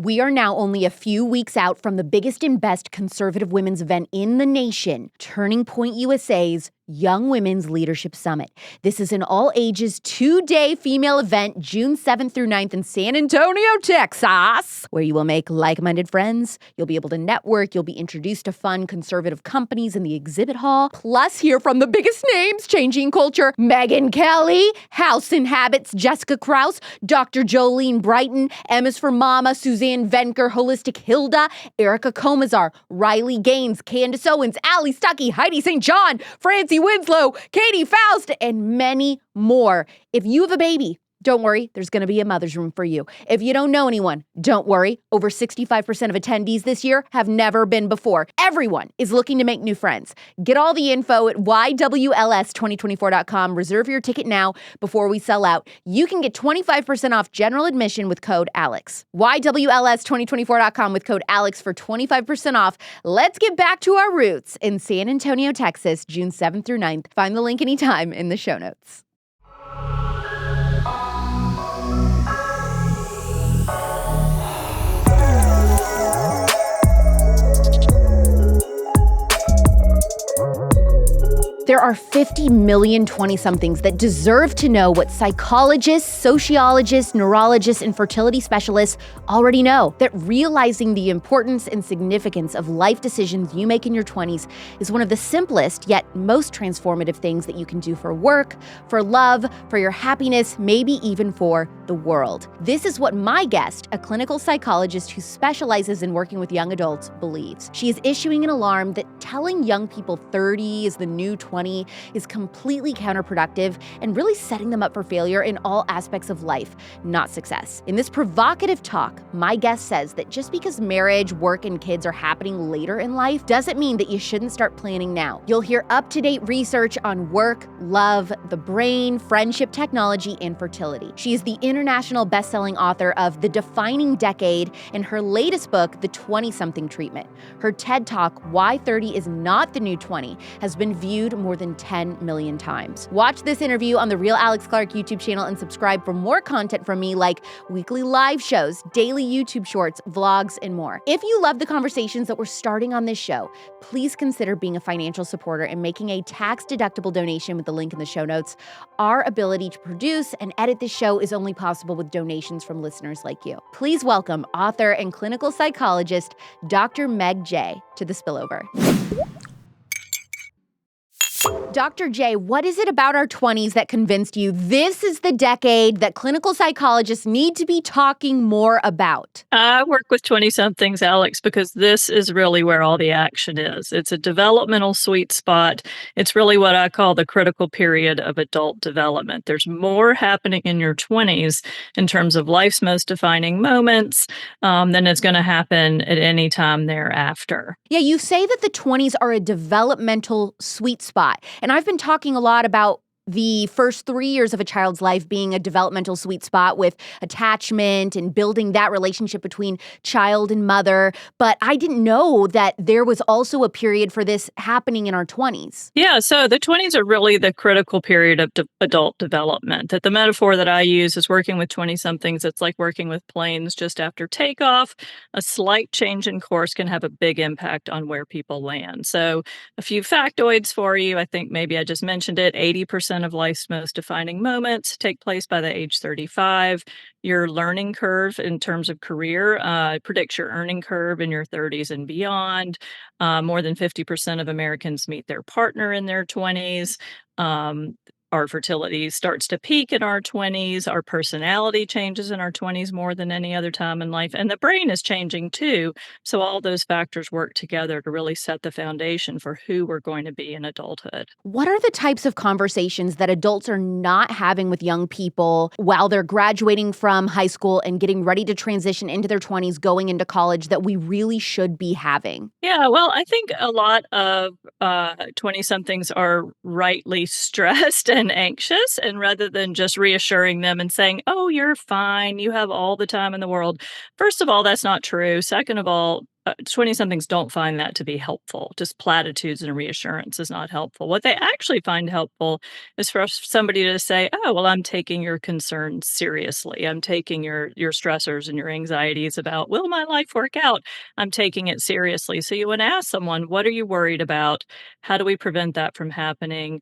We are now only a few weeks out from the biggest and best conservative women's event in the nation, Turning Point USA's Young Women's Leadership Summit. This is an all-ages, 2-day female event, June 7th through 9th in San Antonio, Texas, where you will make like-minded friends, you'll be able to network, you'll be introduced to fun conservative companies in the exhibit hall, plus hear from the biggest names changing culture, Megyn Kelly, House and Habits, Jessica Krause, Dr. Jolene Brighton, M's for Mama, Suzanne Venker, Holistic Hilda, Erica Comazar, Riley Gaines, Candace Owens, Allie Stuckey, Heidi St. John, Francie Winslow, Katie Faust, and many more. If you have a baby, don't worry, there's going to be a mother's room for you. If you don't know anyone, don't worry. Over 65% of attendees this year have never been before. Everyone is looking to make new friends. Get all the info at ywls2024.com. Reserve your ticket now before we sell out. You can get 25% off general admission with code ALEX. ywls2024.com with code ALEX for 25% off. Let's get back to our roots in San Antonio, Texas, June 7th through 9th. Find the link anytime in the show notes. There are 50 million 20-somethings that deserve to know what psychologists, sociologists, neurologists, and fertility specialists already know. That realizing the importance and significance of life decisions you make in your 20s is one of the simplest yet most transformative things that you can do for work, for love, for your happiness, maybe even for the world. This is what my guest, a clinical psychologist who specializes in working with young adults, believes. She is issuing an alarm that telling young people 30 is the new 20 is completely counterproductive and really setting them up for failure in all aspects of life, not success. In this provocative talk, my guest says that just because marriage, work, and kids are happening later in life doesn't mean that you shouldn't start planning now. You'll hear up-to-date research on work, love, the brain, friendship, technology, and fertility. She is the international best-selling author of The Defining Decade and her latest book, The Twentysomething Treatment. Her TED Talk, Why 30 is Not the New 20, has been viewed more than 10 million times. Watch this interview on the Real Alex Clark YouTube channel and subscribe for more content from me like weekly live shows, daily YouTube shorts, vlogs, and more. If you love the conversations that we're starting on this show, please consider being a financial supporter and making a tax-deductible donation with the link in the show notes. Our ability to produce and edit this show is only possible with donations from listeners like you. Please welcome author and clinical psychologist, Dr. Meg Jay, to the Spillover. Dr. Jay, what is it about our 20s that convinced you this is the decade that clinical psychologists need to be talking more about? I work with 20-somethings, Alex, because this is really where all the action is. It's a developmental sweet spot. It's really what I call the critical period of adult development. There's more happening in your 20s in terms of life's most defining moments than is going to happen at any time thereafter. Yeah, you say that the 20s are a developmental sweet spot. And I've been talking a lot about the first 3 years of a child's life being a developmental sweet spot with attachment and building that relationship between child and mother. But I didn't know that there was also a period for this happening in our 20s. Yeah, so the 20s are really the critical period of adult development. That the metaphor that I use is working with 20-somethings. It's like working with planes just after takeoff. A slight change in course can have a big impact on where people land. So a few factoids for you. I think maybe I just mentioned it. 80% of life's most defining moments take place by the age 35. Your learning curve in terms of career predicts your earning curve in your 30s and beyond. More than 50% of Americans meet their partner in their 20s. Our fertility starts to peak in our 20s. Our personality changes in our 20s more than any other time in life. And the brain is changing too. So all those factors work together to really set the foundation for who we're going to be in adulthood. What are the types of conversations that adults are not having with young people while they're graduating from high school and getting ready to transition into their 20s, going into college, that we really should be having? Yeah, well, I think a lot of 20-somethings are rightly stressed and anxious, and rather than just reassuring them and saying, oh, you're fine, you have all the time in the world. First of all, that's not true. Second of all, 20-somethings don't find that to be helpful. Just platitudes and reassurance is not helpful. What they actually find helpful is for somebody to say, "Oh, well, I'm taking your concerns seriously. I'm taking your stressors and your anxieties about, will my life work out? I'm taking it seriously." So you want to ask someone, "What are you worried about? How do we prevent that from happening?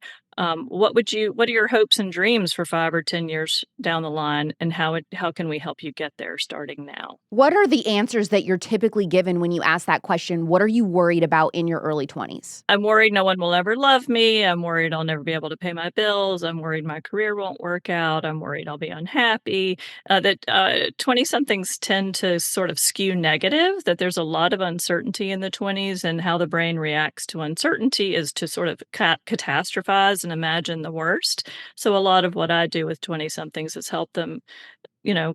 What are your hopes and dreams for 5 or 10 years down the line, and how can we help you get there starting now?" What are the answers that you're typically given when you ask that question? What are you worried about in your early 20s? I'm worried no one will ever love me. I'm worried I'll never be able to pay my bills. I'm worried my career won't work out. I'm worried I'll be unhappy. That 20 somethings tend to sort of skew negative, that there's a lot of uncertainty in the 20s, and how the brain reacts to uncertainty is to sort of catastrophize and imagine the worst. So, a lot of what I do with 20 somethings is help them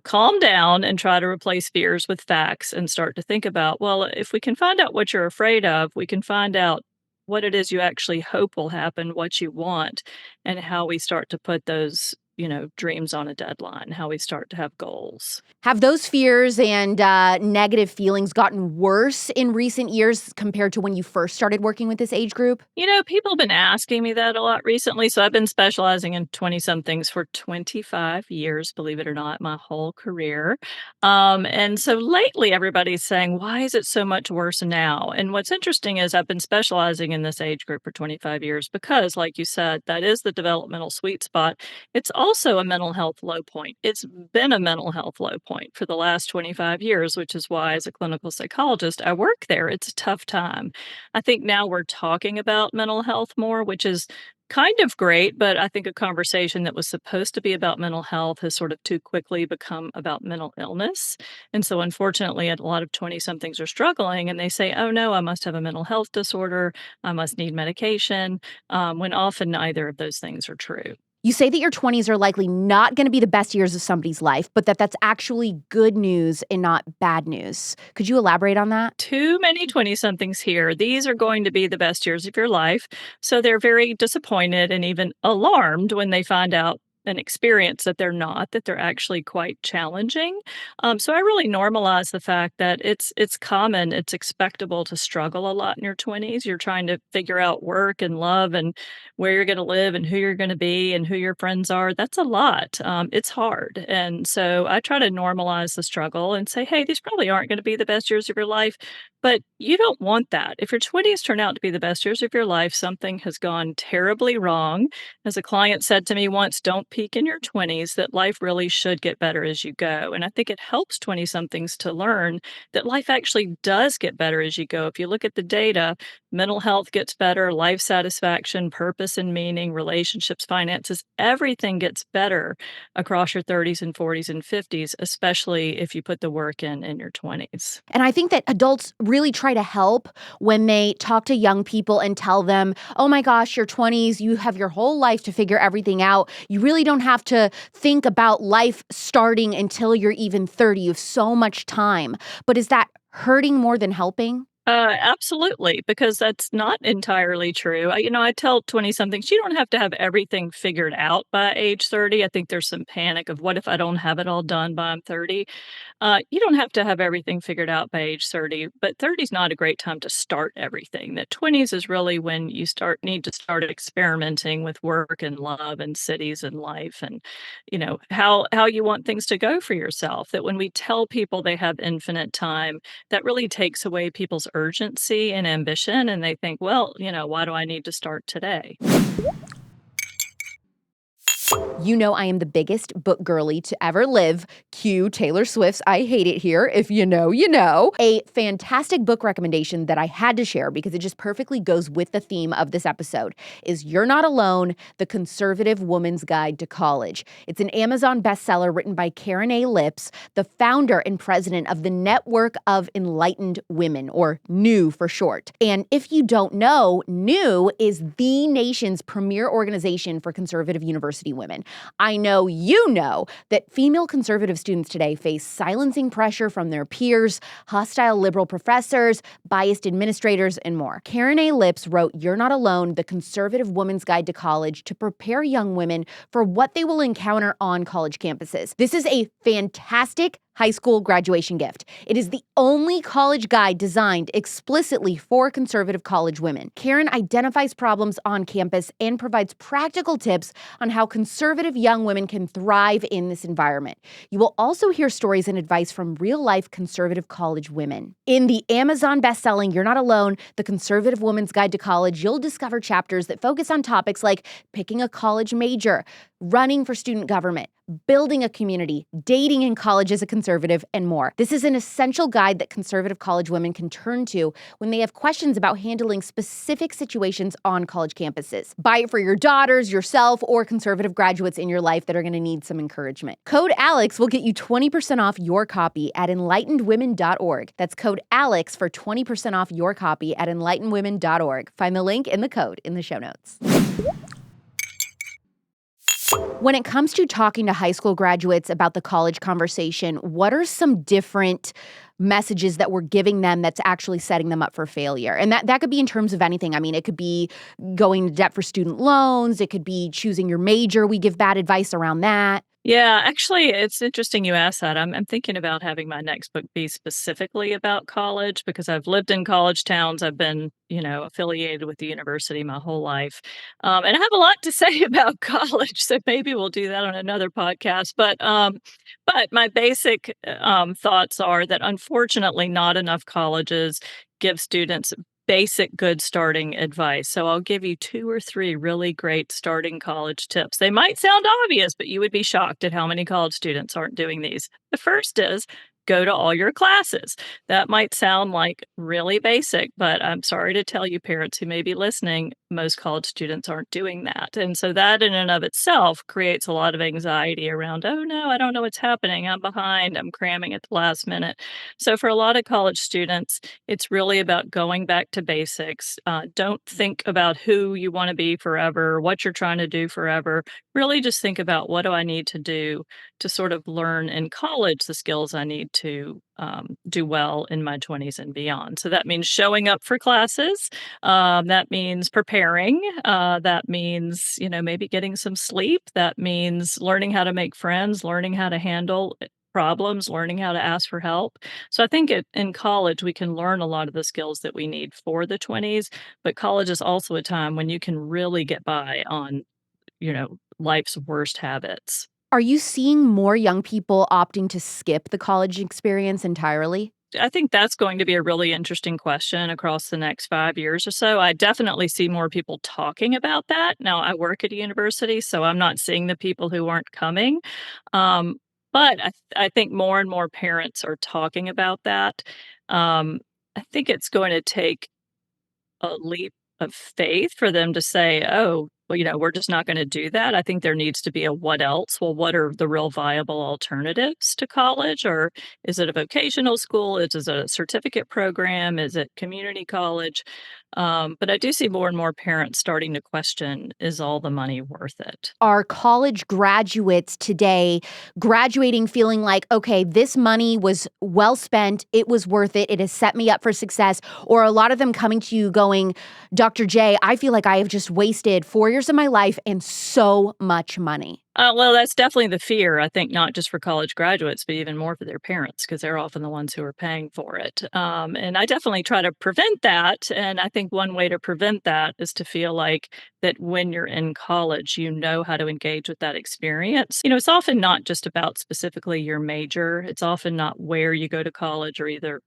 calm down and try to replace fears with facts and start to think about, well, if we can find out what you're afraid of, we can find out what it is you actually hope will happen, what you want, and how we start to put those, dreams on a deadline, how we start to have goals. Have those fears and negative feelings gotten worse in recent years compared to when you first started working with this age group? People have been asking me that a lot recently. So I've been specializing in 20 somethings for 25 years, believe it or not, my whole career. And so lately, everybody's saying, why is it so much worse now? And what's interesting is I've been specializing in this age group for 25 years because, like you said, that is the developmental sweet spot. It's also a mental health low point. It's been a mental health low point for the last 25 years, which is why, as a clinical psychologist, I work there. It's a tough time. I think now we're talking about mental health more, which is kind of great, but I think a conversation that was supposed to be about mental health has sort of too quickly become about mental illness. And so, unfortunately, a lot of 20 somethings are struggling and they say, oh no, I must have a mental health disorder. I must need medication, when often neither of those things are true. You say that your 20s are likely not going to be the best years of somebody's life, but that's actually good news and not bad news. Could you elaborate on that? Too many 20 somethings here. These are going to be the best years of your life. So they're very disappointed and even alarmed when they find out and experience that they're not, that they're actually quite challenging. So I really normalize the fact that it's common, it's expectable to struggle a lot in your 20s. You're trying to figure out work and love and where you're going to live and who you're going to be and who your friends are. That's a lot. It's hard. And so I try to normalize the struggle and say, hey, these probably aren't going to be the best years of your life, but you don't want that. If your 20s turn out to be the best years of your life, something has gone terribly wrong. As a client said to me once, don't peak in your 20s, that life really should get better as you go. And I think it helps 20 somethings to learn that life actually does get better as you go. If you look at the data, mental health gets better, life satisfaction, purpose and meaning, relationships, finances, everything gets better across your 30s and 40s and 50s, especially if you put the work in your 20s. And I think that adults really try to help when they talk to young people and tell them, oh my gosh, your 20s, you have your whole life to figure everything out. You really don't have to think about life starting until you're even 30. You have so much time. But is that hurting more than helping? Absolutely, because that's not entirely true. I tell 20 somethings, you don't have to have everything figured out by age 30. I think there's some panic of what if I don't have it all done by I'm 30. You don't have to have everything figured out by age 30, but 30 is not a great time to start everything. That 20s is really when you need to start experimenting with work and love and cities and life and, how you want things to go for yourself. That when we tell people they have infinite time, that really takes away people's urgency and ambition, and they think, well, why do I need to start today? You know I am the biggest book girly to ever live. Cue Taylor Swift's I Hate It Here. If you know, you know. A fantastic book recommendation that I had to share because it just perfectly goes with the theme of this episode is You're Not Alone, The Conservative Woman's Guide to College. It's an Amazon bestseller written by Karen A. Lips, the founder and president of the Network of Enlightened Women, or NIMI for short. And if you don't know, NIMI is the nation's premier organization for conservative university women. I know you know that female conservative students today face silencing pressure from their peers, hostile liberal professors, biased administrators, and more. Karen A. Lips wrote You're Not Alone, The Conservative Woman's Guide to College to prepare young women for what they will encounter on college campuses. This is a fantastic High School Graduation Gift. It is the only college guide designed explicitly for conservative college women. Karen identifies problems on campus and provides practical tips on how conservative young women can thrive in this environment. You will also hear stories and advice from real-life conservative college women. In the Amazon best-selling You're Not Alone, The Conservative Woman's Guide to College, you'll discover chapters that focus on topics like picking a college major, running for student government, building a community, dating in college as a conservative, and more. This is an essential guide that conservative college women can turn to when they have questions about handling specific situations on college campuses. Buy it for your daughters, yourself, or conservative graduates in your life that are going to need some encouragement. Code ALEX will get you 20% off your copy at enlightenedwomen.org. That's code ALEX for 20% off your copy at enlightenedwomen.org. Find the link in the code in the show notes. When it comes to talking to high school graduates about the college conversation, what are some different messages that we're giving them that's actually setting them up for failure? And that could be in terms of anything. I mean, it could be going into debt for student loans. It could be choosing your major. We give bad advice around that. Yeah, actually, it's interesting you asked that. I'm thinking about having my next book be specifically about college because I've lived in college towns. I've been, affiliated with the university my whole life. And I have a lot to say about college. So maybe we'll do that on another podcast. But my basic thoughts are that unfortunately, not enough colleges give students basic good starting advice. So I'll give you 2 or 3 really great starting college tips. They might sound obvious, but you would be shocked at how many college students aren't doing these. The first is go to all your classes. That might sound like really basic, but I'm sorry to tell you, parents who may be listening, most college students aren't doing that. And so that in and of itself creates a lot of anxiety around, oh no, I don't know what's happening. I'm behind. I'm cramming at the last minute. So for a lot of college students, it's really about going back to basics. Don't think about who you want to be forever, what you're trying to do forever. Really just think about what do I need to do to sort of learn in college the skills I need to do well in my 20s and beyond. So that means showing up for classes. That means preparing. That means, maybe getting some sleep. That means learning how to make friends, learning how to handle problems, learning how to ask for help. So I think in college, we can learn a lot of the skills that we need for the 20s, but college is also a time when you can really get by on, life's worst habits. Are you seeing more young people opting to skip the college experience entirely? I think that's going to be a really interesting question across the next 5 years or so. I definitely see more people talking about that. Now, I work at a university, so I'm not seeing the people who aren't coming. Um, but I think more and more parents are talking about that. I think it's going to take a leap of faith for them to say, "Oh, well, we're just not gonna do that." I think there needs to be a what else? Well, what are the real viable alternatives to college? Or is it a vocational school? Is it a certificate program? Is it community college? But I do see more and more parents starting to question, is all the money worth it? Are college graduates today graduating feeling like, okay, this money was well spent, it was worth it, it has set me up for success? Or a lot of them coming to you going, Dr. J, I feel like I have just wasted 4 years of my life and so much money? Well, that's definitely the fear, I think, not just for college graduates, but even more for their parents, because they're often the ones who are paying for it. And I definitely try to prevent that. And I think one way to prevent that is to feel like that when you're in college, you know how to engage with that experience. It's often not just about specifically your major, it's often not where you go to college or either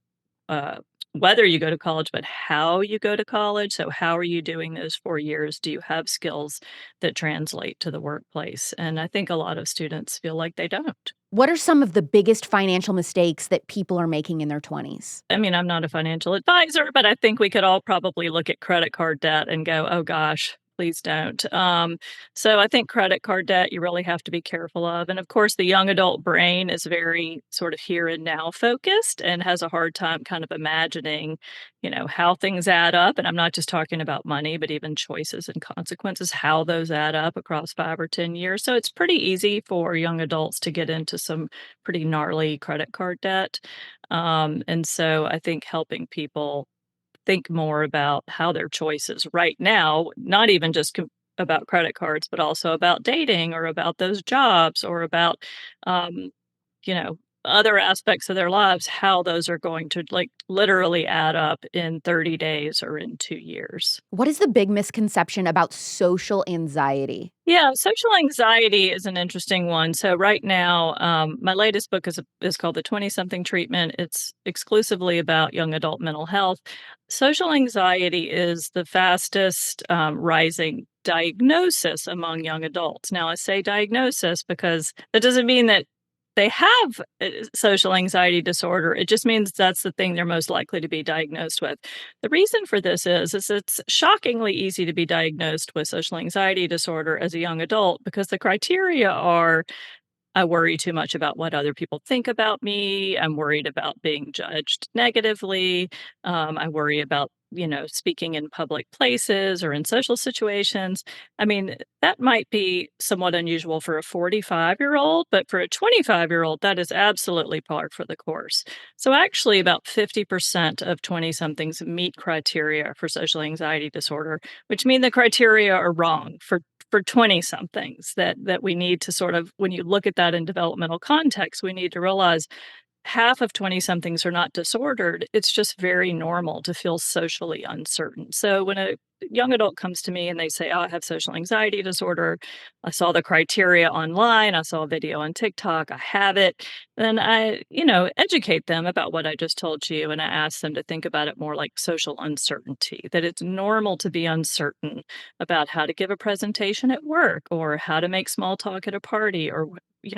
uh, whether you go to college, but how you go to college. So, how are you doing those 4 years? Do you have skills that translate to the workplace? And I think a lot of students feel like they don't. What are some of the biggest financial mistakes that people are making in their 20s? I mean, I'm not a financial advisor, but I think we could all probably look at credit card debt and go, oh gosh, please don't. So I think credit card debt, you really have to be careful of. And of course, the young adult brain is very sort of here and now focused and has a hard time kind of imagining, how things add up. And I'm not just talking about money, but even choices and consequences, how those add up across 5 or 10 years. So it's pretty easy for young adults to get into some pretty gnarly credit card debt. And so I think helping people think more about how their choices right now, not even just about credit cards, but also about dating or about those jobs or about, um, you know, other aspects of their lives, how those are going to, like, literally add up in 30 days or in 2 years. What is the big misconception about social anxiety? Yeah, social anxiety is an interesting one. So right now, my latest book is called The Twentysomething Treatment. It's exclusively about young adult mental health. Social anxiety is the fastest rising diagnosis among young adults. Now, I say diagnosis because that doesn't mean that they have social anxiety disorder. It just means that's the thing they're most likely to be diagnosed with. The reason for this is it's shockingly easy to be diagnosed with social anxiety disorder as a young adult because the criteria are I worry too much about what other people think about me. I'm worried about being judged negatively. I worry about, speaking in public places or in social situations. I mean, that might be somewhat unusual for a 45-year-old, but for a 25-year-old, that is absolutely par for the course. So, actually, about 50% of 20 somethings meet criteria for social anxiety disorder, which mean the criteria are wrong for 20 somethings that we need to sort of when you look at that in developmental context, we need to realize half of 20 somethings are not disordered. It's just very normal to feel socially uncertain. So when a young adult comes to me and they say, "Oh, I have social anxiety disorder. I saw the criteria online. I saw a video on TikTok. I have it." Then I, educate them about what I just told you. And I ask them to think about it more like social uncertainty, that it's normal to be uncertain about how to give a presentation at work or how to make small talk at a party or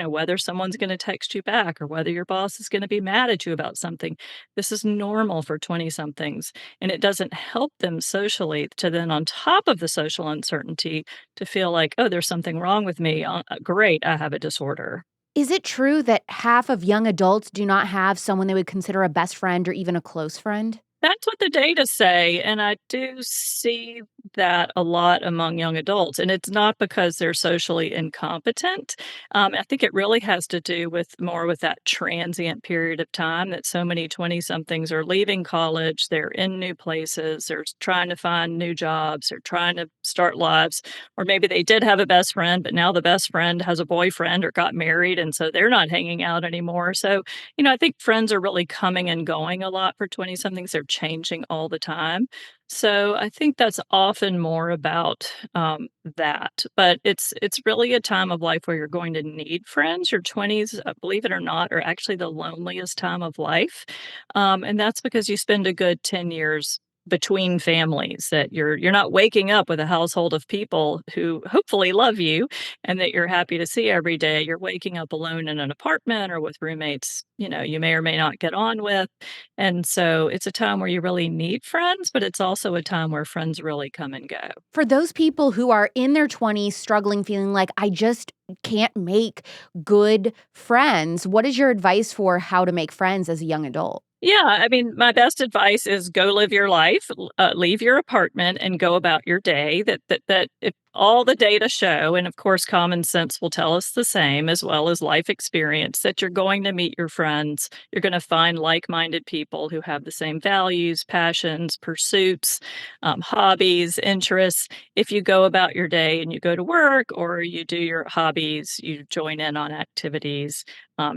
whether someone's going to text you back or whether your boss is going to be mad at you about something. This is normal for 20 somethings, and it doesn't help them socially to then on top of the social uncertainty to feel like, oh, there's something wrong with me. Great, I have a disorder. Is it true that half of young adults do not have someone they would consider a best friend or even a close friend? That's what the data say, and I do see that a lot among young adults, and it's not because they're socially incompetent. I think it really has to do with more with that transient period of time that so many 20-somethings are leaving college, they're in new places, they're trying to find new jobs, they're trying to start lives, or maybe they did have a best friend, but now the best friend has a boyfriend or got married, and so they're not hanging out anymore. So, I think friends are really coming and going a lot for 20-somethings. They're changing all the time. So I think that's often more about that. But it's really a time of life where you're going to need friends. Your 20s, believe it or not, are actually the loneliest time of life, and that's because you spend a good 10 years between families that you're not waking up with a household of people who hopefully love you and that you're happy to see every day. You're waking up alone in an apartment or with roommates, you may or may not get on with. And so it's a time where you really need friends, but it's also a time where friends really come and go. For those people who are in their 20s struggling, feeling like, I just can't make good friends, what is your advice for how to make friends as a young adult? Yeah, I mean, my best advice is go live your life, leave your apartment, and go about your day. That if all the data show, and of course, common sense will tell us the same, as well as life experience, that you're going to meet your friends. You're going to find like-minded people who have the same values, passions, pursuits, hobbies, interests. If you go about your day and you go to work, or you do your hobbies, you join in on activities,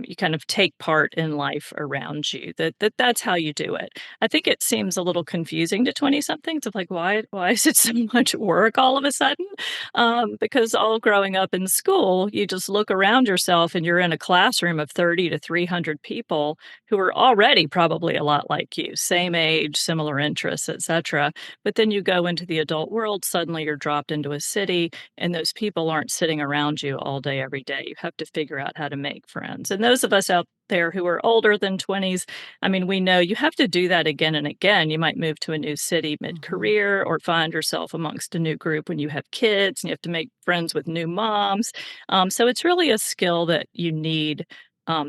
you kind of take part in life around you. That's how you do it. I think it seems a little confusing to 20-somethings of like, why is it so much work all of a sudden? Because all growing up in school, you just look around yourself and you're in a classroom of 30 to 300 people who are already probably a lot like you, same age, similar interests, etc. But then you go into the adult world, suddenly you're dropped into a city, and those people aren't sitting around you all day, every day. You have to figure out how to make friends. And those of us out there who are older than 20s, I mean, we know you have to do that again and again. You might move to a new city Mhm. mid-career or find yourself amongst a new group when you have kids and you have to make friends with new moms. So it's really a skill that you need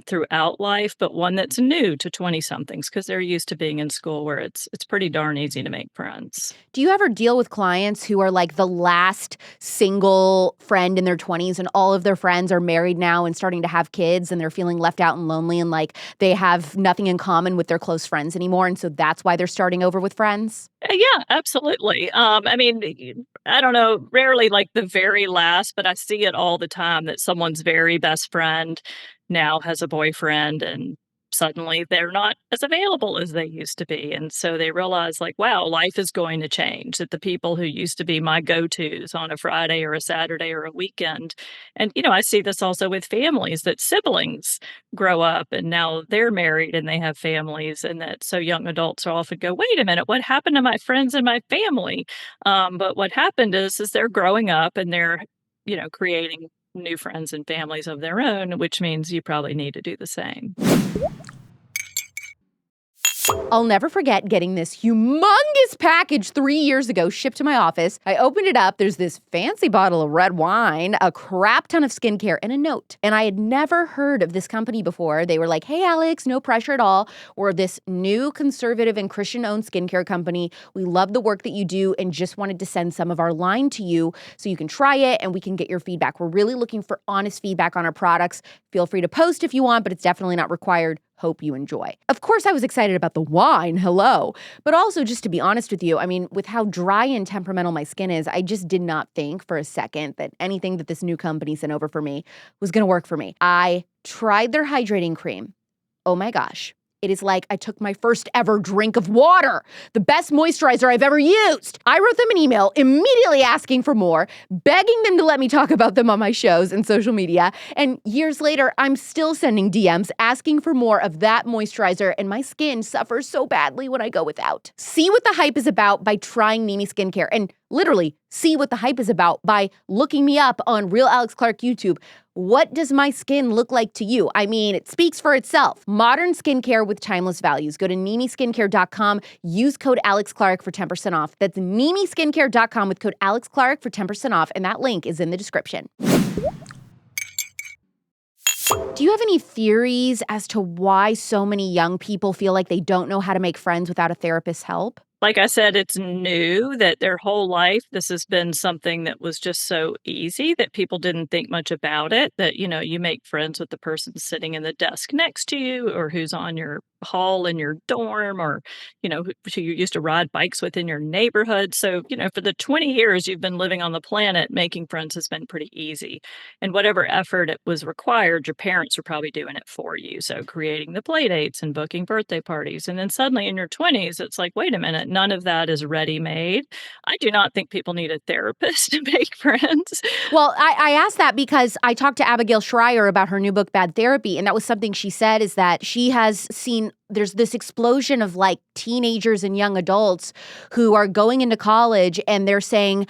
throughout life, but one that's new to 20-somethings because they're used to being in school where it's pretty darn easy to make friends. Do you ever deal with clients who are like the last single friend in their 20s and all of their friends are married now and starting to have kids and they're feeling left out and lonely and like they have nothing in common with their close friends anymore, and so that's why they're starting over with friends? Yeah, absolutely. I mean, I don't know, rarely like the very last, but I see it all the time that someone's very best friend now has a boyfriend, and suddenly they're not as available as they used to be. And so they realize, like, wow, life is going to change, that the people who used to be my go-tos on a Friday or a Saturday or a weekend. And, I see this also with families, that siblings grow up and now they're married and they have families, and that so young adults will often go, wait a minute, what happened to my friends and my family? But what happened is they're growing up and they're, creating new friends and families of their own, which means you probably need to do the same. I'll never forget getting this humongous package 3 years ago shipped to my office. I opened it up. There's this fancy bottle of red wine, a crap ton of skincare, and a note. And I had never heard of this company before. They were like, hey, Alex, no pressure at all. We're this new conservative and Christian-owned skincare company. We love the work that you do and just wanted to send some of our line to you so you can try it and we can get your feedback. We're really looking for honest feedback on our products. Feel free to post if you want, but it's definitely not required. Hope you enjoy. Of course, I was excited about the wine, hello. But also, just to be honest with you, I mean, with how dry and temperamental my skin is, I just did not think for a second that anything that this new company sent over for me was going to work for me. I tried their hydrating cream. Oh my gosh. It is like I took my first ever drink of water, the best moisturizer I've ever used. I wrote them an email immediately asking for more, begging them to let me talk about them on my shows and social media. And years later, I'm still sending DMs asking for more of that moisturizer, and my skin suffers so badly when I go without. See what the hype is about by trying NIMI skincare, and literally see what the hype is about by looking me up on Real Alex Clark YouTube. What does my skin look like to you? I mean, it speaks for itself. Modern skincare with timeless values. Go to NIMIskincare.com. Use code AlexClark for 10% off. That's NIMIskincare.com with code AlexClark for 10% off, and that link is in the description. Do you have any theories as to why so many young people feel like they don't know how to make friends without a therapist's help? Like I said, it's new that their whole life, this has been something that was just so easy that people didn't think much about it, that, you make friends with the person sitting in the desk next to you or who's on your hall in your dorm or, who you used to ride bikes with in your neighborhood. So, for the 20 years you've been living on the planet, making friends has been pretty easy. And whatever effort it was required, your parents were probably doing it for you. So creating the play dates and booking birthday parties. And then suddenly in your 20s, it's like, wait a minute, none of that is ready-made. I do not think people need a therapist to make friends. Well, I asked that because I talked to Abigail Schreier about her new book, Bad Therapy, and that was something she said, is that she has seen there's this explosion of like teenagers and young adults who are going into college and they're saying,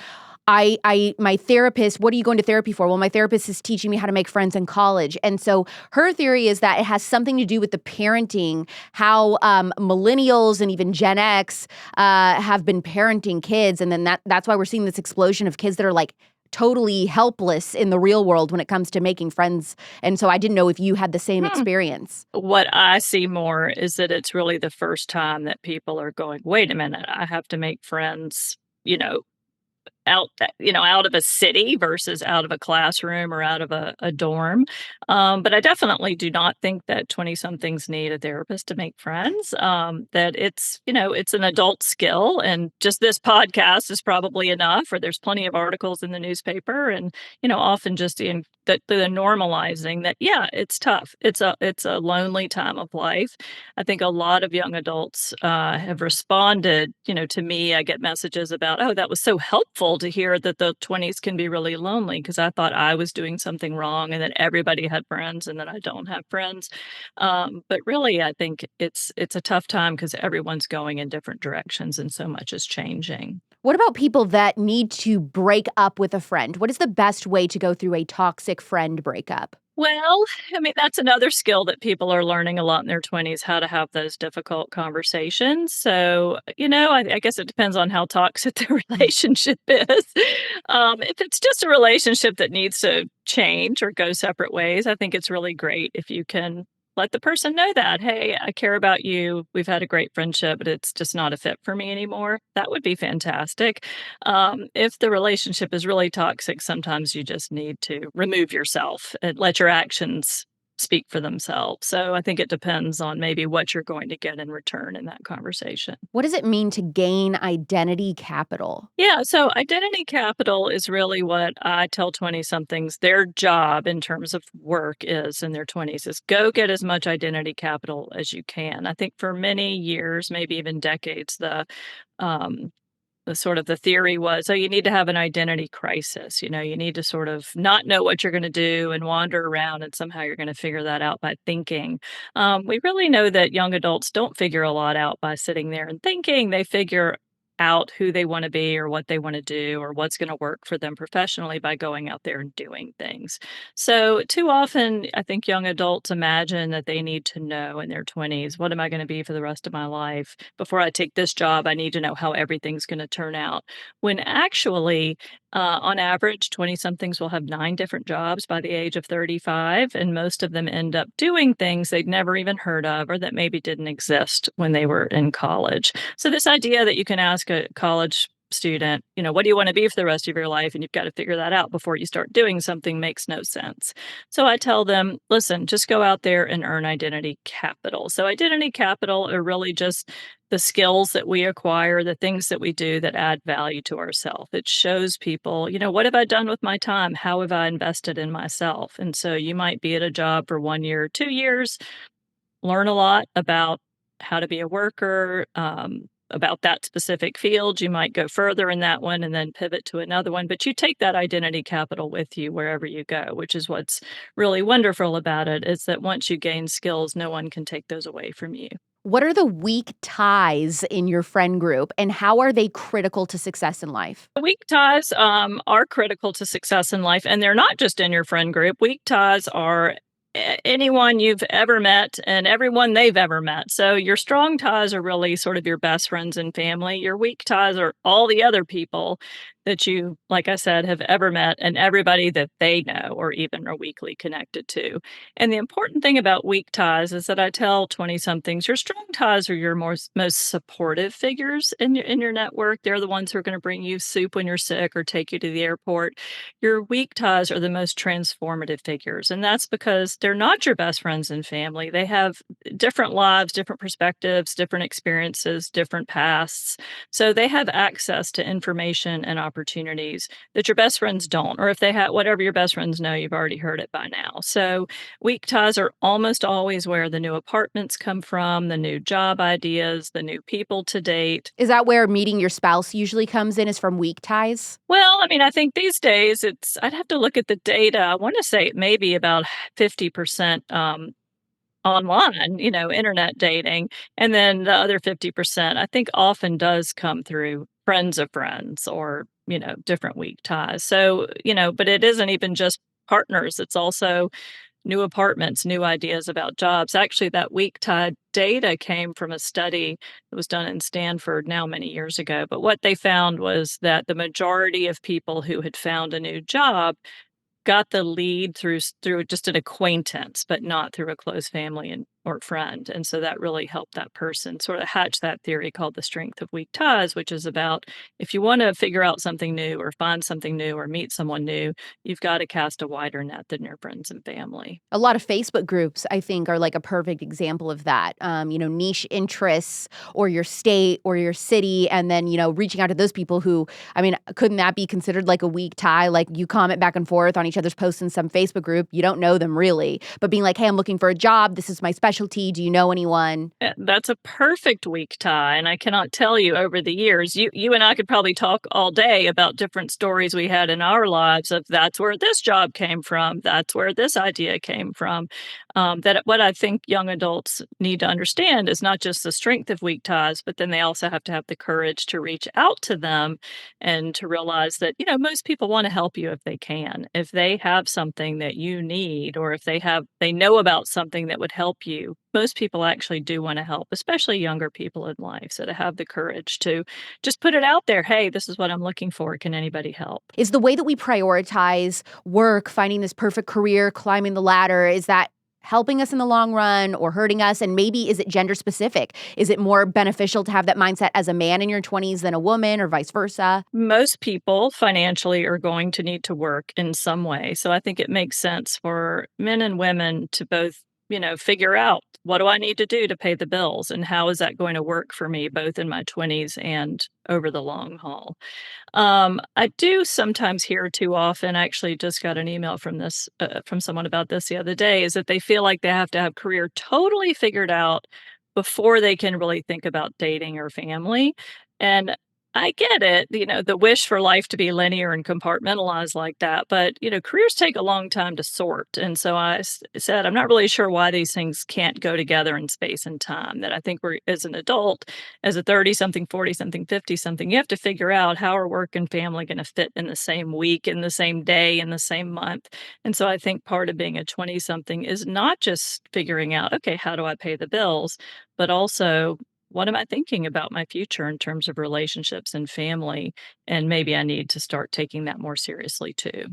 my therapist, what are you going to therapy for? Well, my therapist is teaching me how to make friends in college. And so her theory is that it has something to do with the parenting, how millennials and even Gen X have been parenting kids. And then that's why we're seeing this explosion of kids that are like totally helpless in the real world when it comes to making friends. And so I didn't know if you had the same experience. What I see more is that it's really the first time that people are going, wait a minute, I have to make friends, out of a city versus out of a classroom or out of a dorm. But I definitely do not think that 20-somethings need a therapist to make friends. That it's an adult skill, and just this podcast is probably enough, or there's plenty of articles in the newspaper, and, often just the normalizing that, yeah, it's tough. It's a lonely time of life. I think a lot of young adults have responded, to me. I get messages about, oh, that was so helpful to hear that the 20s can be really lonely, because I thought I was doing something wrong and that everybody had friends and that I don't have friends. But really, I think it's a tough time because everyone's going in different directions and so much is changing. What about people that need to break up with a friend? What is the best way to go through a toxic friend breakup? Well, I mean, that's another skill that people are learning a lot in their 20s, how to have those difficult conversations. So, I guess it depends on how toxic the relationship is. If it's just a relationship that needs to change or go separate ways, I think it's really great if you can let the person know that, hey, I care about you. We've had a great friendship, but it's just not a fit for me anymore. That would be fantastic. If the relationship is really toxic, sometimes you just need to remove yourself and let your actions speak for themselves. So I think it depends on maybe what you're going to get in return in that conversation. What does it mean to gain identity capital? Yeah, so identity capital is really what I tell 20-somethings their job in terms of work is in their 20s is go get as much identity capital as you can. I think for many years, maybe even decades, um, the sort of the theory was, oh, you need to have an identity crisis. You need to sort of not know what you're going to do and wander around, and somehow you're going to figure that out by thinking. We really know that young adults don't figure a lot out by sitting there and thinking. They figure out who they want to be or what they want to do or what's going to work for them professionally by going out there and doing things. So, too often, I think young adults imagine that they need to know in their 20s, what am I going to be for the rest of my life? Before I take this job, I need to know how everything's going to turn out. When actually, on average, 20-somethings will have 9 different jobs by the age of 35, and most of them end up doing things they'd never even heard of or that maybe didn't exist when they were in college. So, this idea that you can ask a college student, what do you want to be for the rest of your life? And you've got to figure that out before you start doing something makes no sense. So I tell them, listen, just go out there and earn identity capital. So identity capital are really just the skills that we acquire, the things that we do that add value to ourselves. It shows people, what have I done with my time? How have I invested in myself? And so you might be at a job for 1 year, 2 years, learn a lot about how to be a worker, about that specific field. You might go further in that one and then pivot to another one, but you take that identity capital with you wherever you go, which is what's really wonderful about it, is that once you gain skills, no one can take those away from you. What are the weak ties in your friend group, and how are they critical to success in life? Weak ties are critical to success in life, and they're not just in your friend group. Weak ties are anyone you've ever met and everyone they've ever met. So your strong ties are really sort of your best friends and family. Your weak ties are all the other people that you, like I said, have ever met and everybody that they know or even are weakly connected to. And the important thing about weak ties is that I tell 20-somethings, your strong ties are your most supportive figures in your network. They're the ones who are going to bring you soup when you're sick or take you to the airport. Your weak ties are the most transformative figures. And that's because they're not your best friends and family. They have different lives, different perspectives, different experiences, different pasts. So they have access to information and opportunities that your best friends don't. Or if they have whatever your best friends know, you've already heard it by now. So weak ties are almost always where the new apartments come from, the new job ideas, the new people to date. Is that where meeting your spouse usually comes in, is from weak ties? Well, I mean, I think these days I'd have to look at the data. I want to say it may be about 50% online, internet dating. And then the other 50%, I think often does come through friends of friends or, different weak ties. So, but it isn't even just partners. It's also new apartments, new ideas about jobs. Actually, that weak tie data came from a study that was done in Stanford now many years ago. But what they found was that the majority of people who had found a new job got the lead through just an acquaintance, but not through a close family or friend. And so that really helped that person sort of hatch that theory called the strength of weak ties, which is about if you want to figure out something new or find something new or meet someone new, you've got to cast a wider net than your friends and family. A lot of Facebook groups, I think, are like a perfect example of that. Niche interests or your state or your city, and then, reaching out to those people who, couldn't that be considered like a weak tie? Like you comment back and forth on each other's posts in some Facebook group. You don't know them really, but being like, hey, I'm looking for a job. This is my specialty. Do you know anyone? That's a perfect weak tie. And I cannot tell you over the years, you and I could probably talk all day about different stories we had in our lives of that's where this job came from. That's where this idea came from. That what I think young adults need to understand is not just the strength of weak ties, but then they also have to have the courage to reach out to them and to realize that, most people want to help you if they can. If they have something that you need, or if they know about something that would help you, most people actually do want to help, especially younger people in life. So to have the courage to just put it out there, hey, this is what I'm looking for. Can anybody help? Is the way that we prioritize work, finding this perfect career, climbing the ladder, is that helping us in the long run or hurting us? And maybe is it gender specific? Is it more beneficial to have that mindset as a man in your 20s than a woman or vice versa? Most people financially are going to need to work in some way. So I think it makes sense for men and women to both, figure out what do I need to do to pay the bills and how is that going to work for me both in my 20s and over the long haul. I do sometimes hear too often, I actually just got an email from someone about this the other day, is that they feel like they have to have career totally figured out before they can really think about dating or family. And I get it, the wish for life to be linear and compartmentalized like that, but, careers take a long time to sort. And so said, I'm not really sure why these things can't go together in space and time. That I think we're, as an adult, as a 30 something, 40 something, 50 something, you have to figure out how are work and family going to fit in the same week, in the same day, in the same month. And so I think part of being a 20 something is not just figuring out, okay, how do I pay the bills, but also what am I thinking about my future in terms of relationships and family? And maybe I need to start taking that more seriously too.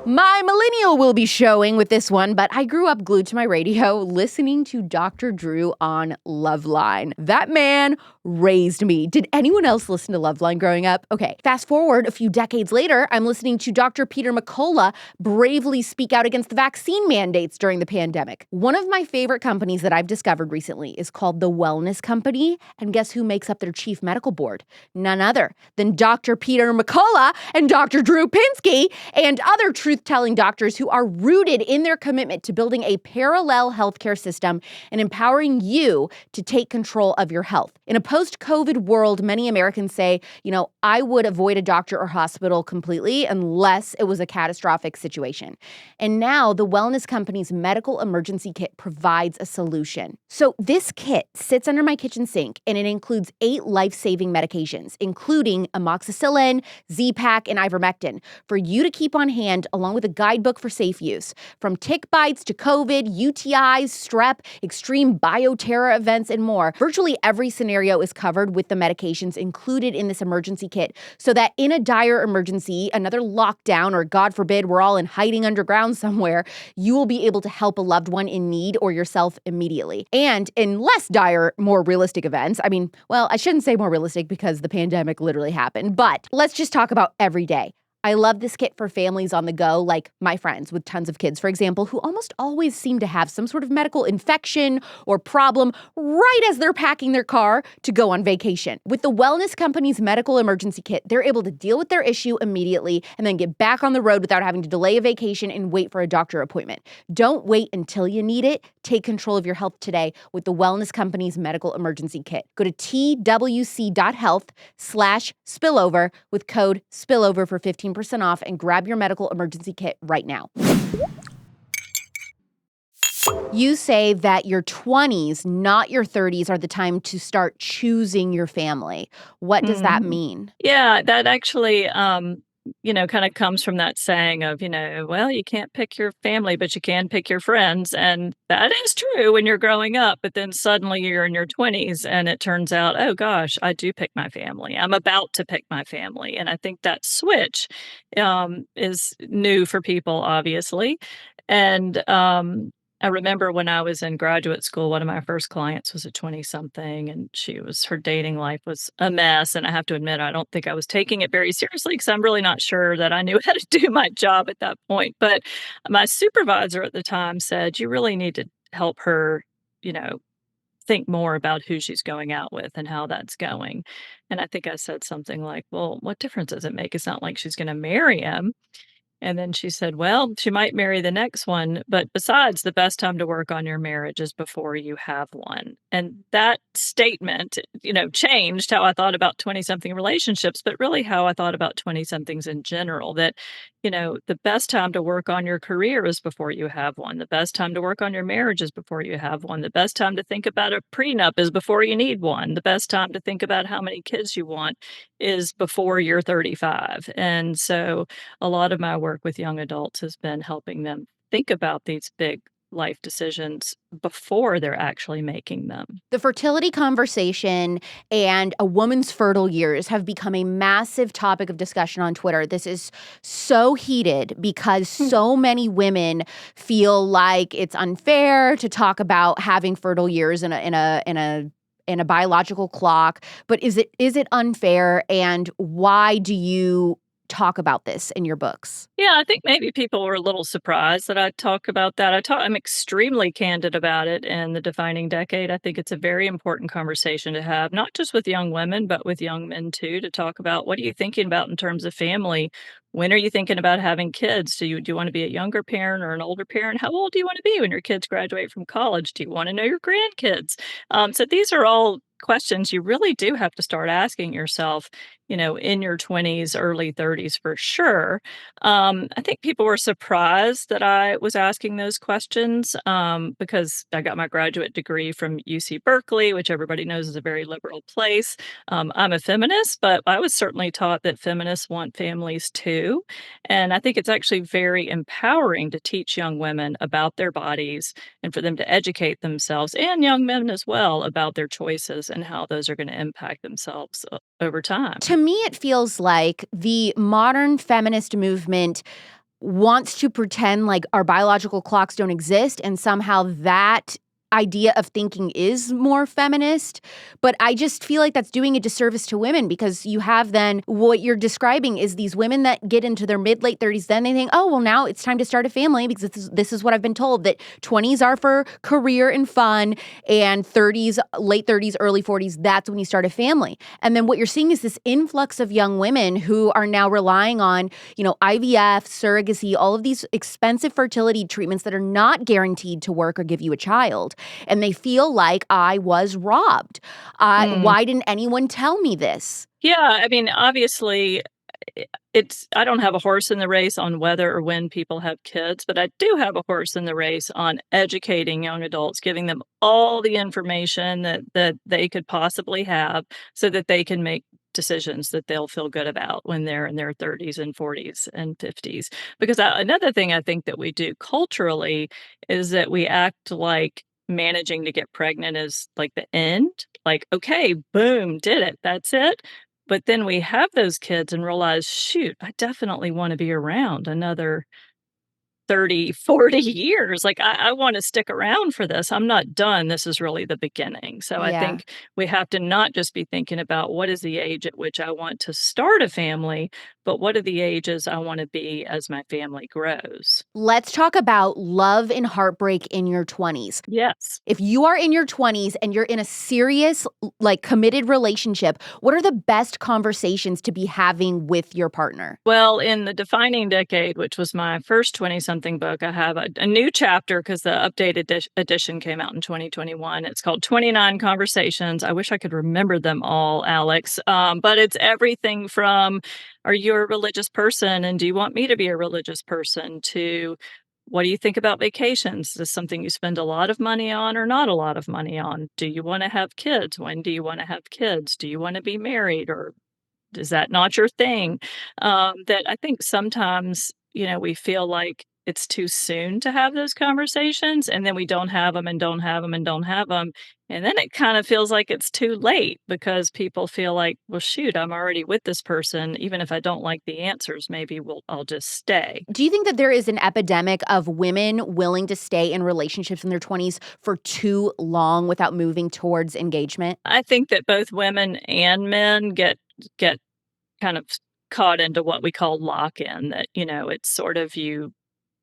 My millennial will be showing with this one, but I grew up glued to my radio listening to Dr. Drew on Loveline. That man raised me. Did anyone else listen to Loveline growing up? Okay, fast forward a few decades later, I'm listening to Dr. Peter McCullough bravely speak out against the vaccine mandates during the pandemic. One of my favorite companies that I've discovered recently is called The Wellness Company, and guess who makes up their chief medical board? None other than Dr. Peter McCullough and Dr. Drew Pinsky and other truth-telling doctors who are rooted in their commitment to building a parallel healthcare system and empowering you to take control of your health. In a post-COVID world, many Americans say, I would avoid a doctor or hospital completely unless it was a catastrophic situation. And now the Wellness Company's medical emergency kit provides a solution. So this kit sits under my kitchen sink and it includes 8 life-saving medications, including amoxicillin, Z-Pak, and ivermectin for you to keep on hand along with a guidebook for safe use. From tick bites to COVID, UTIs, strep, extreme bioterror events, and more, virtually every scenario is covered with the medications included in this emergency kit so that in a dire emergency, another lockdown, or God forbid, we're all in hiding underground somewhere, you will be able to help a loved one in need or yourself immediately. And in less dire, more realistic events, I shouldn't say more realistic because the pandemic literally happened, but let's just talk about every day. I love this kit for families on the go, like my friends with tons of kids, for example, who almost always seem to have some sort of medical infection or problem right as they're packing their car to go on vacation. With the Wellness Company's medical emergency kit, they're able to deal with their issue immediately and then get back on the road without having to delay a vacation and wait for a doctor appointment. Don't wait until you need it. Take control of your health today with the Wellness Company's medical emergency kit. Go to twc.health/spillover with code spillover for 15% off and grab your medical emergency kit right now. You say that your 20s, not your 30s, are the time to start choosing your family. What does that mean? Yeah, that actually, kind of comes from that saying of, well, you can't pick your family, but you can pick your friends. And that is true when you're growing up, but then suddenly you're in your 20s and it turns out, oh gosh, I do pick my family. I'm about to pick my family. And I think that switch is new for people, obviously. And I remember when I was in graduate school, one of my first clients was a 20-something, and her dating life was a mess. And I have to admit, I don't think I was taking it very seriously because I'm really not sure that I knew how to do my job at that point. But my supervisor at the time said, you really need to help her, think more about who she's going out with and how that's going. And I think I said something like, well, what difference does it make? It's not like she's going to marry him. And then she said, well, she might marry the next one, but besides, the best time to work on your marriage is before you have one. And that statement, changed how I thought about 20-something relationships, but really how I thought about 20-somethings in general, that, the best time to work on your career is before you have one. The best time to work on your marriage is before you have one. The best time to think about a prenup is before you need one. The best time to think about how many kids you want is before you're 35. And so a lot of my work with young adults has been helping them think about these big life decisions before they're actually making them. The fertility conversation and a woman's fertile years have become a massive topic of discussion on Twitter. This is so heated because so many women feel like it's unfair to talk about having fertile years in a biological clock. But is it unfair, and why do you talk about this in your books? Yeah, I think maybe people were a little surprised that I talk about that. I'm extremely candid about it in The Defining Decade. I think it's a very important conversation to have, not just with young women, but with young men too, to talk about what are you thinking about in terms of family? When are you thinking about having kids? Do you want to be a younger parent or an older parent? How old do you want to be when your kids graduate from college? Do you want to know your grandkids? So these are all questions you really do have to start asking yourself, in your 20s, early 30s for sure. I think people were surprised that I was asking those questions because I got my graduate degree from UC Berkeley, which everybody knows is a very liberal place. I'm a feminist, but I was certainly taught that feminists want families too. And I think it's actually very empowering to teach young women about their bodies and for them to educate themselves, and young men as well, about their choices and how those are going to impact themselves over time. To me, it feels like the modern feminist movement wants to pretend like our biological clocks don't exist, and somehow that idea of thinking is more feminist. But I just feel like that's doing a disservice to women, because you have then what you're describing is these women that get into their late 30s, then they think, oh, well, now it's time to start a family, because this is what I've been told, that 20s are for career and fun, and 30s, late 30s, early 40s, that's when you start a family. And then what you're seeing is this influx of young women who are now relying on, IVF, surrogacy, all of these expensive fertility treatments that are not guaranteed to work or give you a child. And they feel like, I was robbed. Why didn't anyone tell me this? Yeah, I mean, obviously, I don't have a horse in the race on whether or when people have kids, but I do have a horse in the race on educating young adults, giving them all the information that they could possibly have so that they can make decisions that they'll feel good about when they're in their 30s and 40s and 50s. Because another thing I think that we do culturally is that we act like managing to get pregnant is like the end. Like, okay, boom, did it. That's it. But then we have those kids and realize, shoot, I definitely want to be around another 30, 40 years. Like, I want to stick around for this. I'm not done. This is really the beginning. So I Yeah. think we have to not just be thinking about what is the age at which I want to start a family, but what are the ages I want to be as my family grows. Let's talk about love and heartbreak in your 20s. Yes. If you are in your 20s and you're in a serious, like, committed relationship, what are the best conversations to be having with your partner? Well, in The Defining Decade, which was my first 20-something book, I have a new chapter because the updated edition came out in 2021. It's called 29 Conversations. I wish I could remember them all, Alex. But it's everything from, are you a religious person and do you want me to be a religious person, to what do you think about vacations? Is this something you spend a lot of money on or not a lot of money on? Do you want to have kids? When do you want to have kids? Do you want to be married, or is that not your thing? That I think sometimes, we feel like it's too soon to have those conversations, and then we don't have them and don't have them and don't have them. And then it kind of feels like it's too late because people feel like, well, shoot, I'm already with this person. Even if I don't like the answers, maybe I'll just stay. Do you think that there is an epidemic of women willing to stay in relationships in their 20s for too long without moving towards engagement? I think that both women and men get kind of caught into what we call lock-in, that, it's sort of you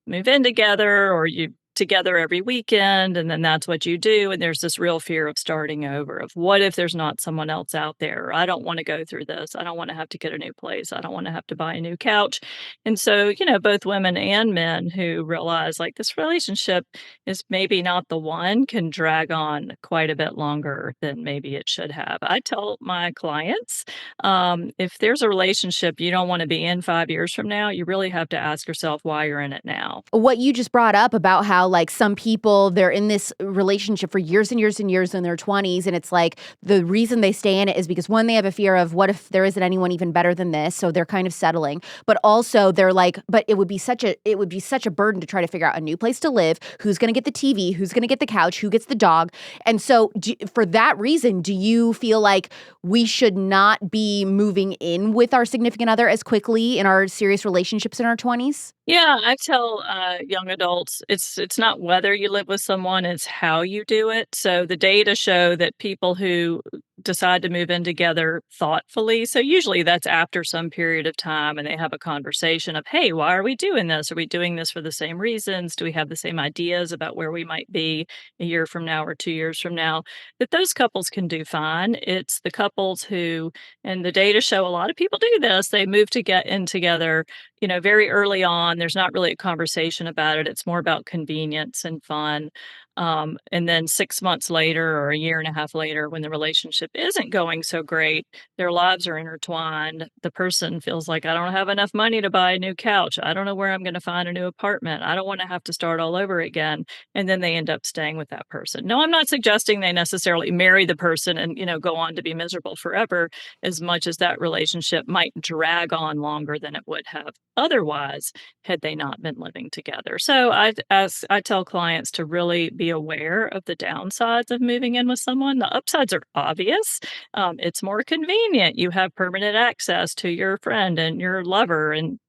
move in together or you together every weekend, and then that's what you do, and there's this real fear of starting over, of what if there's not someone else out there? I don't wanna go through this. I don't wanna have to get a new place. I don't wanna have to buy a new couch. And so, both women and men who realize, like, this relationship is maybe not the one, can drag on quite a bit longer than maybe it should have. I tell my clients, if there's a relationship you don't wanna be in 5 years from now, you really have to ask yourself why you're in it now. What you just brought up about how how like some people, they're in this relationship for years and years and years in their 20s. And it's like the reason they stay in it is because one, they have a fear of what if there isn't anyone even better than this? So they're kind of settling. But also they're like, but it would be such a burden to try to figure out a new place to live. Who's going to get the TV? Who's going to get the couch? Who gets the dog? And so for that reason, do you feel like we should not be moving in with our significant other as quickly in our serious relationships in our 20s? Yeah, I tell young adults it's not whether you live with someone, it's how you do it. So the data show that people who decide to move in together thoughtfully, so usually that's after some period of time and they have a conversation of, hey, why are we doing this? Are we doing this for the same reasons? Do we have the same ideas about where we might be a year from now or 2 years from now? That those couples can do fine. It's the couples who, and the data show a lot of people do this, they move to get in together very early on. There's not really a conversation about it. It's more about convenience and fun. And then 6 months later or a year and a half later, when the relationship isn't going so great, their lives are intertwined. The person feels like, I don't have enough money to buy a new couch. I don't know where I'm going to find a new apartment. I don't want to have to start all over again. And then they end up staying with that person. No, I'm not suggesting they necessarily marry the person and, go on to be miserable forever, as much as that relationship might drag on longer than it would have otherwise had they not been living together. So I tell clients to really be aware of the downsides of moving in with someone. The upsides are obvious. It's more convenient. You have permanent access to your friend and your lover and,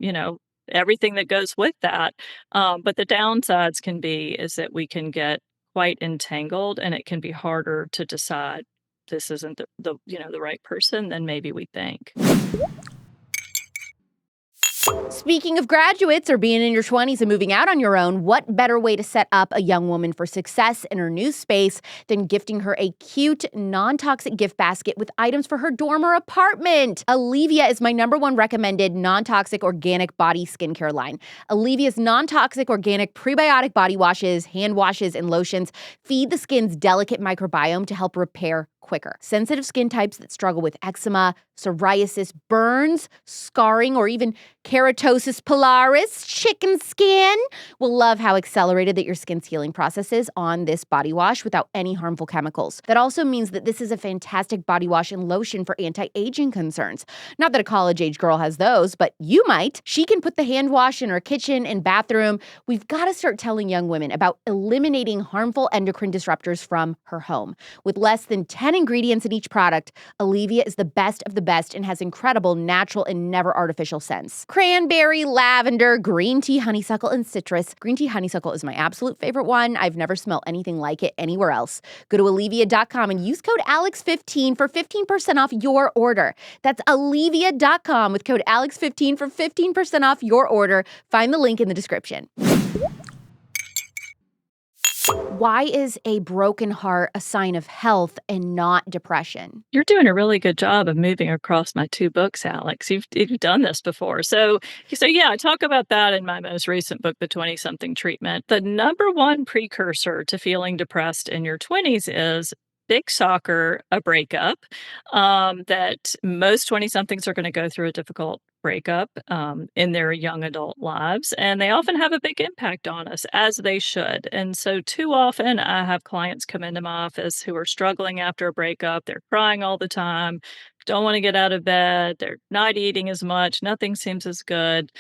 everything that goes with that. But the downsides can be is that we can get quite entangled and it can be harder to decide this isn't the right person than maybe we think. Speaking of graduates or being in your 20s and moving out on your own, what better way to set up a young woman for success in her new space than gifting her a cute, non-toxic gift basket with items for her dorm or apartment? ALEAVIA is my #1 recommended non-toxic organic body skincare line. ALEAVIA's non-toxic organic prebiotic body washes, hand washes, and lotions feed the skin's delicate microbiome to help repair quicker. Sensitive skin types that struggle with eczema, psoriasis, burns, scarring, or even keratosis pilaris, chicken skin, will love how accelerated that your skin's healing process is on this body wash without any harmful chemicals. That also means that this is a fantastic body wash and lotion for anti-aging concerns. Not that a college-age girl has those, but you might. She can put the hand wash in her kitchen and bathroom. We've got to start telling young women about eliminating harmful endocrine disruptors from her home. With less than 10 ingredients in each product, ALEAVIA is the best of the best and has incredible natural and never artificial scents. Cranberry, lavender, green tea, honeysuckle, and citrus. Green tea honeysuckle is my absolute favorite one. I've never smelled anything like it anywhere else. Go to ALEAVIA.com and use code ALEX15 for 15% off your order. That's ALEAVIA.com with code ALEX15 for 15% off your order. Find the link in the description. Why is a broken heart a sign of health and not depression? You're doing a really good job of moving across my 2 books, Alex. You've done this before. So yeah, I talk about that in my most recent book, The Twentysomething Treatment. The #1 precursor to feeling depressed in your 20s is big shocker, a breakup, that most 20-somethings are going to go through a difficult breakup in their young adult lives, and they often have a big impact on us, as they should. And so too often I have clients come into my office who are struggling after a breakup. They're crying all the time, don't want to get out of bed, they're not eating as much, nothing seems as good.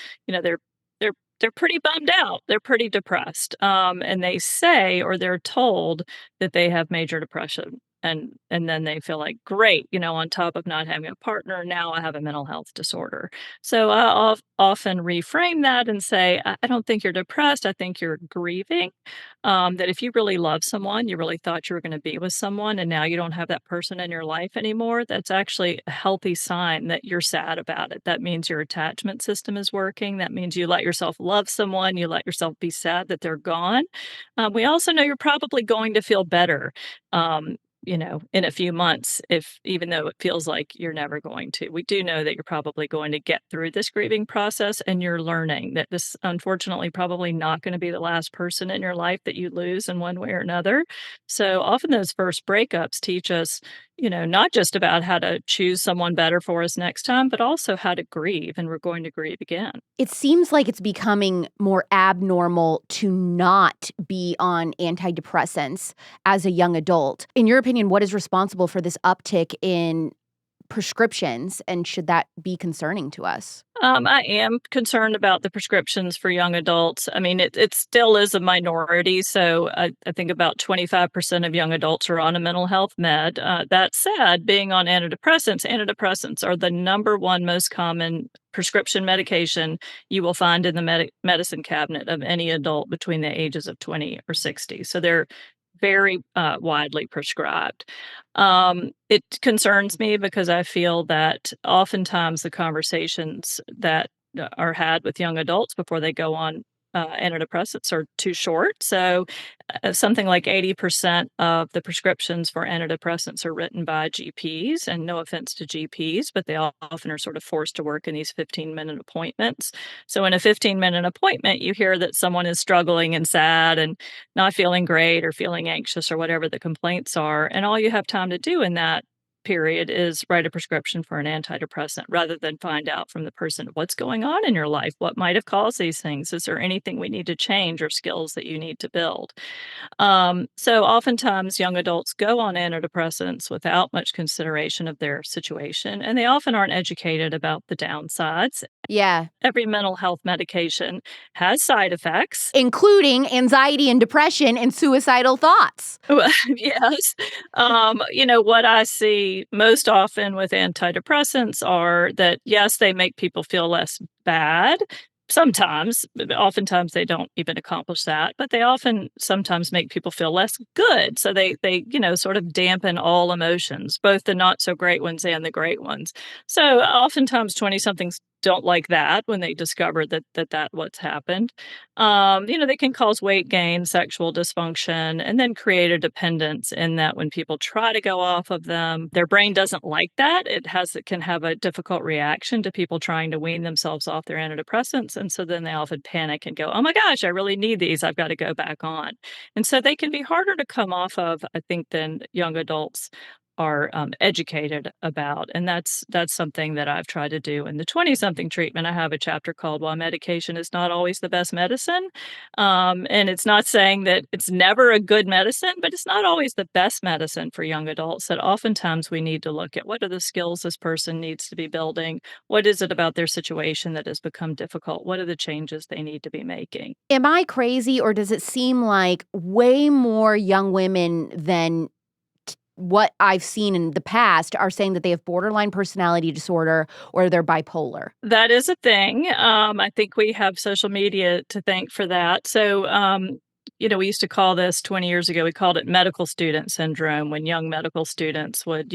They're pretty bummed out. They're pretty depressed. And they say, or they're told, that they have major depression. And then they feel like, great, on top of not having a partner, now I have a mental health disorder. So I often reframe that and say, I don't think you're depressed. I think you're grieving. That if you really love someone, you really thought you were going to be with someone, and now you don't have that person in your life anymore, that's actually a healthy sign that you're sad about it. That means your attachment system is working. That means you let yourself love someone. You let yourself be sad that they're gone. We also know you're probably going to feel better. in a few months, if even though it feels like you're never going to. We do know that you're probably going to get through this grieving process, and you're learning that this, unfortunately, probably not going to be the last person in your life that you lose in one way or another. So often those first breakups teach us, not just about how to choose someone better for us next time, but also how to grieve, and we're going to grieve again. It seems like it's becoming more abnormal to not be on antidepressants as a young adult. In your opinion, what is responsible for this uptick in prescriptions, and should that be concerning to us? I am concerned about the prescriptions for young adults. I mean, it still is a minority. So I think about 25% of young adults are on a mental health med. That said, being on antidepressants are the number one most common prescription medication you will find in the medicine cabinet of any adult between the ages of 20 or 60. So they're very widely prescribed. It concerns me because I feel that oftentimes the conversations that are had with young adults before they go on antidepressants are too short. So, something like 80% of the prescriptions for antidepressants are written by GPs, and no offense to GPs, but they often are sort of forced to work in these 15-minute appointments. So, in a 15-minute appointment, you hear that someone is struggling and sad and not feeling great or feeling anxious or whatever the complaints are. And all you have time to do in that period is write a prescription for an antidepressant rather than find out from the person what's going on in your life, what might have caused these things, is there anything we need to change or skills that you need to build. So oftentimes young adults go on antidepressants without much consideration of their situation, and they often aren't educated about the downsides. Yeah, Every mental health medication has side effects. including anxiety and depression and suicidal thoughts. Well, yes. What I see most often with antidepressants are that, yes, they make people feel less bad. Sometimes, but oftentimes they don't even accomplish that, but they often sometimes make people feel less good. So they sort of dampen all emotions, both the not so great ones and the great ones. So oftentimes 20 somethings don't like that when they discover that what's happened. They can cause weight gain, sexual dysfunction, and then create a dependence in that when people try to go off of them, their brain doesn't like that. It can have a difficult reaction to people trying to wean themselves off their antidepressants. And so then they often panic and go, oh my gosh, I really need these. I've got to go back on. And so they can be harder to come off of, I think, than young adults are educated about. And that's something that I've tried to do in the 20-something treatment. I have a chapter called Why Medication is Not Always the Best Medicine. And it's not saying that it's never a good medicine, but it's not always the best medicine for young adults. That oftentimes we need to look at what are the skills this person needs to be building? What is it about their situation that has become difficult? What are the changes they need to be making? Am I crazy, or does it seem like way more young women than what I've seen in the past are saying that they have borderline personality disorder or they're bipolar? That is a thing. I think we have social media to thank for that. So, we used to call this 20 years ago, we called it medical student syndrome when young medical students would,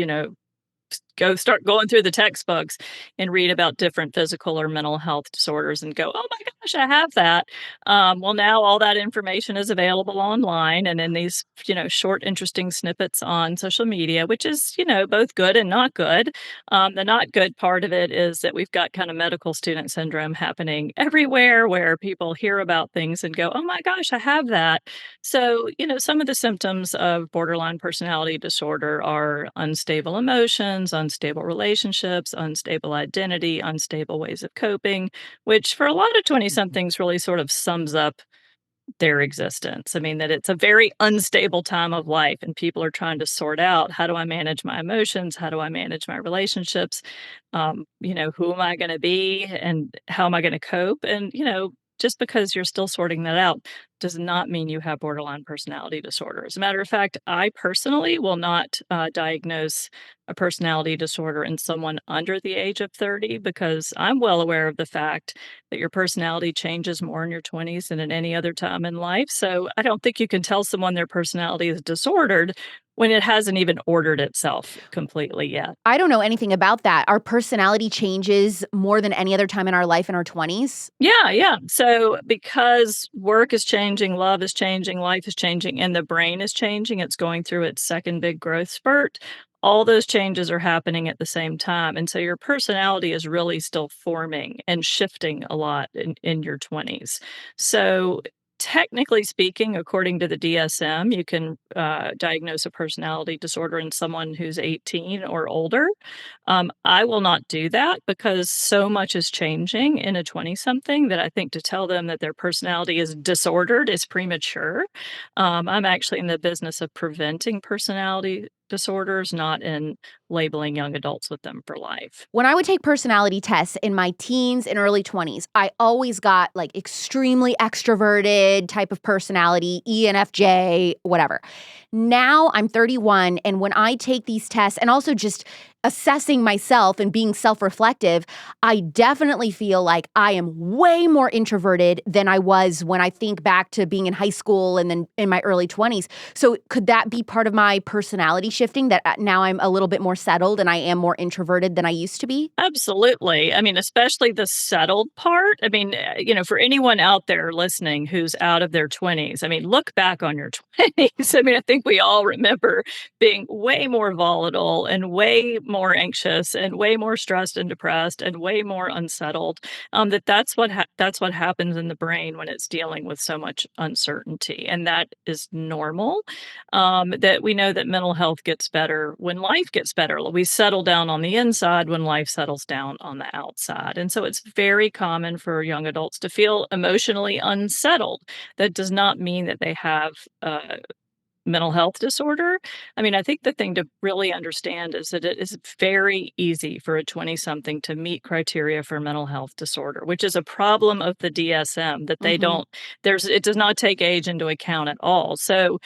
start going through the textbooks and read about different physical or mental health disorders and go, oh my gosh, I have that. Well, now all that information is available online and in these, short, interesting snippets on social media, which is, both good and not good. The not good part of it is that we've got kind of medical student syndrome happening everywhere where people hear about things and go, oh my gosh, I have that. So, some of the symptoms of borderline personality disorder are unstable emotions, unstable relationships, unstable identity, unstable ways of coping, which for a lot of 20 somethings really sort of sums up their existence. I mean, that it's a very unstable time of life, and people are trying to sort out, how do I manage my emotions? How do I manage my relationships? Who am I going to be and how am I going to cope? And, just because you're still sorting that out does not mean you have borderline personality disorder. As a matter of fact, I personally will not diagnose a personality disorder in someone under the age of 30 because I'm well aware of the fact that your personality changes more in your 20s than at any other time in life. So I don't think you can tell someone their personality is disordered when it hasn't even ordered itself completely yet. I don't know anything about that. Our personality changes more than any other time in our life in our 20s. Yeah. So because work has changed changing, love is changing, life is changing, and the brain is changing. It's going through its second big growth spurt. All those changes are happening at the same time. And so your personality is really still forming and shifting a lot in your 20s. So technically speaking, according to the DSM, you can diagnose a personality disorder in someone who's 18 or older. I will not do that because so much is changing in a 20-something that I think to tell them that their personality is disordered is premature. I'm actually in the business of preventing personality disorders, not in labeling young adults with them for life. When I would take personality tests in my teens and early 20s, I always got like extremely extroverted type of personality, ENFJ, whatever. Now I'm 31, and when I take these tests and also just assessing myself and being self-reflective, I definitely feel like I am way more introverted than I was when I think back to being in high school and then in my early 20s. So could that be part of my personality shifting, that now I'm a little bit more settled and I am more introverted than I used to be? Absolutely. I mean, especially the settled part. I mean, for anyone out there listening who's out of their 20s, I mean, look back on your 20s. I mean, I think we all remember being way more volatile and way more anxious and way more stressed and depressed and way more unsettled. That's what happens in the brain when it's dealing with so much uncertainty, and that is normal. That we know that mental health gets better when life gets better. We settle down on the inside when life settles down on the outside. And so it's very common for young adults to feel emotionally unsettled. That does not mean that they have mental health disorder. I mean, I think the thing to really understand is that it is very easy for a 20-something to meet criteria for mental health disorder, which is a problem of the DSM, that they don't, it does not take age into account at all. So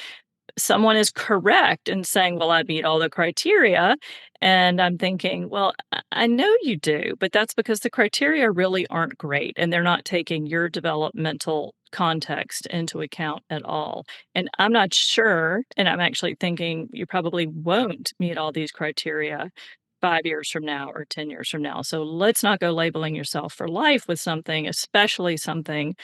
someone is correct in saying, well, I meet all the criteria. And I'm thinking, well, I know you do, but that's because the criteria really aren't great and they're not taking your developmental context into account at all. And I'm not sure, and I'm actually thinking you probably won't meet all these criteria 5 years from now or 10 years from now. So let's not go labeling yourself for life with something, especially something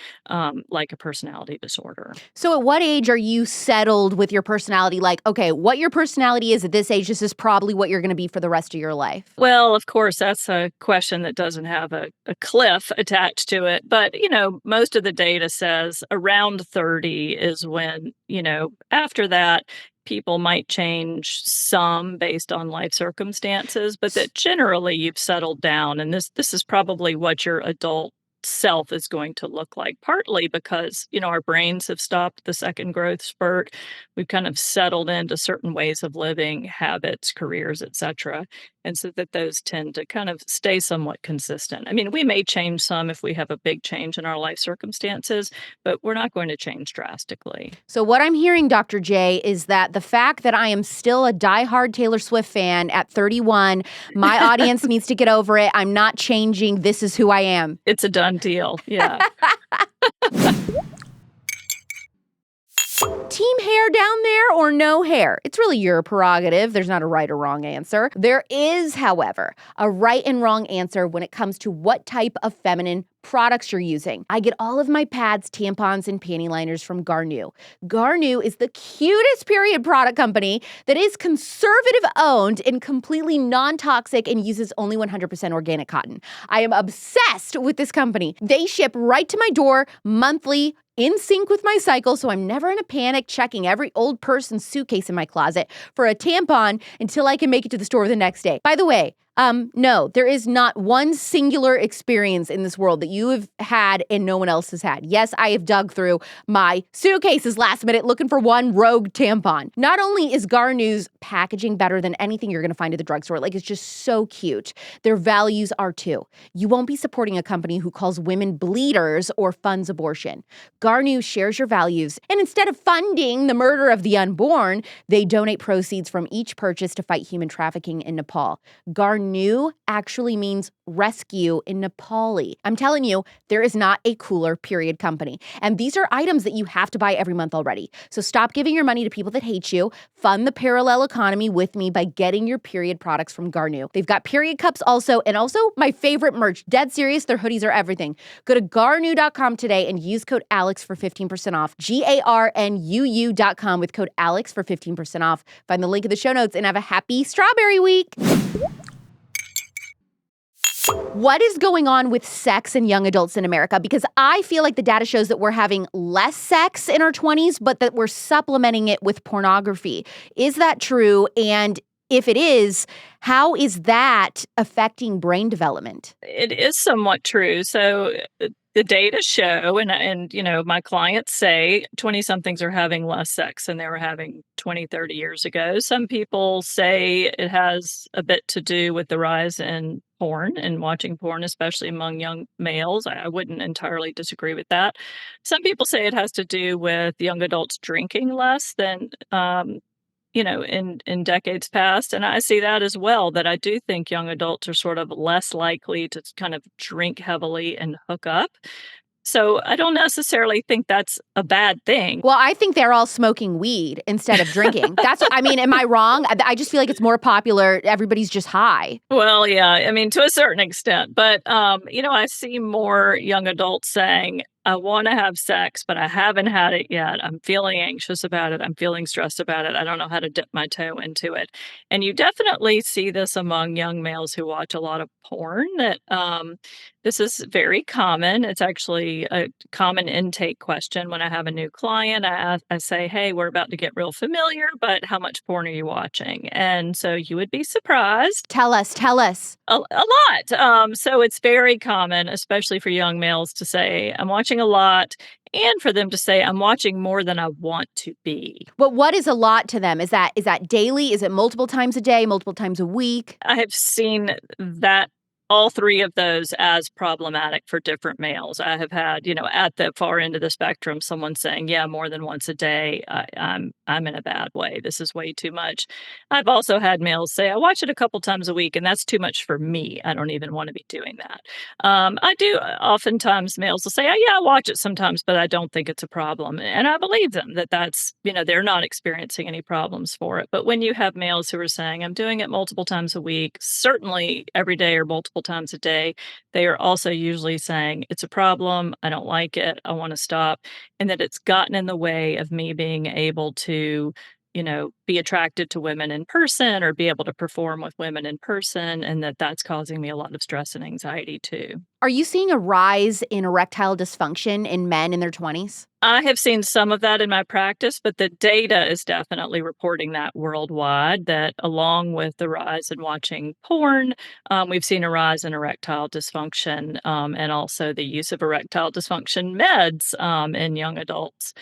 like a personality disorder. So at what age are you settled with your personality? Like, okay, what your personality is at this age, this is probably what you're going to be for the rest of your life. Well, of course, that's a question that doesn't have a cliff attached to it. But, most of the data says around 30 is when, after that, people might change some based on life circumstances, but that generally you've settled down. And this is probably what your adult self is going to look like, partly because, our brains have stopped the second growth spurt. We've kind of settled into certain ways of living, habits, careers, etc. And so that those tend to kind of stay somewhat consistent. I mean, we may change some if we have a big change in our life circumstances, but we're not going to change drastically. So what I'm hearing, Dr. J, is that the fact that I am still a diehard Taylor Swift fan at 31, my audience needs to get over it. I'm not changing. This is who I am. It's a done deal. Yeah. Team hair down there or no hair? It's really your prerogative. There's not a right or wrong answer. There is, however, a right and wrong answer when it comes to what type of feminine products you're using. I get all of my pads, tampons, and panty liners from GARNUU. GARNUU is the cutest period product company that is conservative owned and completely non-toxic and uses only 100% organic cotton. I am obsessed with this company. They ship right to my door monthly, in sync with my cycle, so I'm never in a panic checking every old person's suitcase in my closet for a tampon until I can make it to the store the next day. By the way, no, there is not one singular experience in this world that you have had and no one else has had. Yes, I have dug through my suitcases last minute looking for one rogue tampon. Not only is GARNUU's packaging better than anything you're going to find at the drugstore, like it's just so cute. Their values are too. You won't be supporting a company who calls women bleeders or funds abortion. GARNUU shares your values, and instead of funding the murder of the unborn, they donate proceeds from each purchase to fight human trafficking in Nepal. GARNUU GARNUU actually means rescue in Nepali. I'm telling you, there is not a cooler period company. And these are items that you have to buy every month already. So stop giving your money to people that hate you. Fund the parallel economy with me by getting your period products from GARNUU. They've got period cups also, and also my favorite merch. Dead serious, their hoodies are everything. Go to GARNUU.com today and use code ALEX for 15% off. GARNUU.com with code ALEX for 15% off. Find the link in the show notes and have a happy strawberry week. What is going on with sex in young adults in America? Because I feel like the data shows that we're having less sex in our 20s, but that we're supplementing it with pornography. Is that true? And if it is, how is that affecting brain development? It is somewhat true. So the data show, and my clients say 20-somethings are having less sex than they were having 20, 30 years ago. Some people say it has a bit to do with the rise in porn and watching porn, especially among young males. I wouldn't entirely disagree with that. Some people say it has to do with young adults drinking less than in decades past. And I see that as well, that I do think young adults are sort of less likely to kind of drink heavily and hook up. So I don't necessarily think that's a bad thing. Well, I think they're all smoking weed instead of drinking. That's what I mean. Am I wrong? I just feel like it's more popular. Everybody's just high. Well, yeah, I mean, to a certain extent. But, I see more young adults saying, I want to have sex, but I haven't had it yet. I'm feeling anxious about it. I'm feeling stressed about it. I don't know how to dip my toe into it. And you definitely see this among young males who watch a lot of porn, that this is very common. It's actually a common intake question when I have a new client. I say, hey, we're about to get real familiar, but how much porn are you watching? And so you would be surprised. Tell us. A lot. So it's very common, especially for young males, to say, I'm watching a lot, and for them to say, I'm watching more than I want to be. But what is a lot to them? Is that daily? Is it multiple times a day, multiple times a week? I have seen that all three of those as problematic for different males. I have had, at the far end of the spectrum, someone saying, yeah, more than once a day, I'm in a bad way. This is way too much. I've also had males say, I watch it a couple times a week, and that's too much for me. I don't even want to be doing that. I do oftentimes males will say, oh, yeah, I watch it sometimes, but I don't think it's a problem. And I believe them that's, they're not experiencing any problems for it. But when you have males who are saying, I'm doing it multiple times a week, certainly every day or multiple times a day, they are also usually saying, it's a problem, I don't like it, I want to stop, and that it's gotten in the way of me being able to, be attracted to women in person or be able to perform with women in person, and that's causing me a lot of stress and anxiety too. Are you seeing a rise in erectile dysfunction in men in their 20s? I have seen some of that in my practice, but the data is definitely reporting that worldwide, that along with the rise in watching porn, we've seen a rise in erectile dysfunction, and also the use of erectile dysfunction meds in young adults,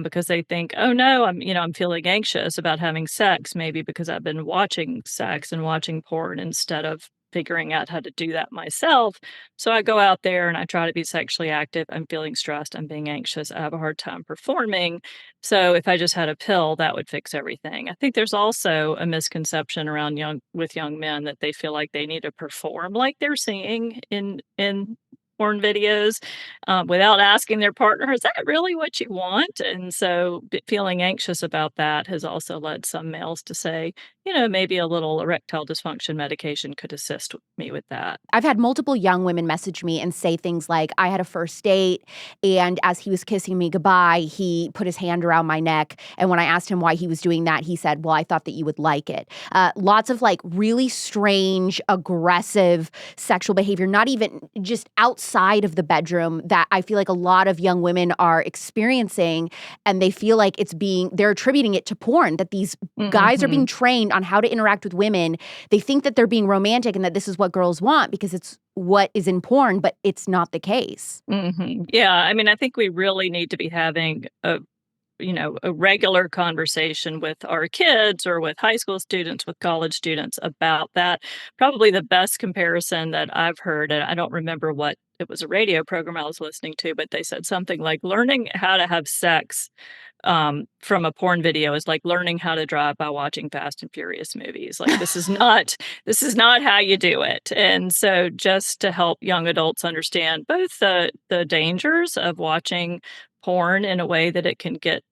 because they think, oh no, I'm feeling anxious about having sex, maybe because I've been watching sex and watching porn instead of figuring out how to do that myself. So I go out there and I try to be sexually active. I'm feeling stressed. I'm being anxious. I have a hard time performing. So if I just had a pill, that would fix everything. I think there's also a misconception around young men that they feel like they need to perform like they're seeing in porn videos, without asking their partner, is that really what you want? And so feeling anxious about that has also led some males to say, maybe a little erectile dysfunction medication could assist me with that. I've had multiple young women message me and say things like, I had a first date, and as he was kissing me goodbye, he put his hand around my neck. And when I asked him why he was doing that, he said, well, I thought that you would like it. Lots of really strange, aggressive sexual behavior, not even just outside of the bedroom, that I feel like a lot of young women are experiencing, and they feel like they're attributing it to porn, that these guys are being trained on how to interact with women. They think that they're being romantic and that this is what girls want because it's what is in porn, but it's not the case. Yeah, I think we really need to be having a regular conversation with our kids or with high school students, with college students about that. Probably the best comparison that I've heard, and I don't remember what it was, a radio program I was listening to, but they said something like learning how to have sex from a porn video is like learning how to drive by watching Fast and Furious movies. Like this is not how you do it. And so just to help young adults understand both the dangers of watching porn in a way that it can get,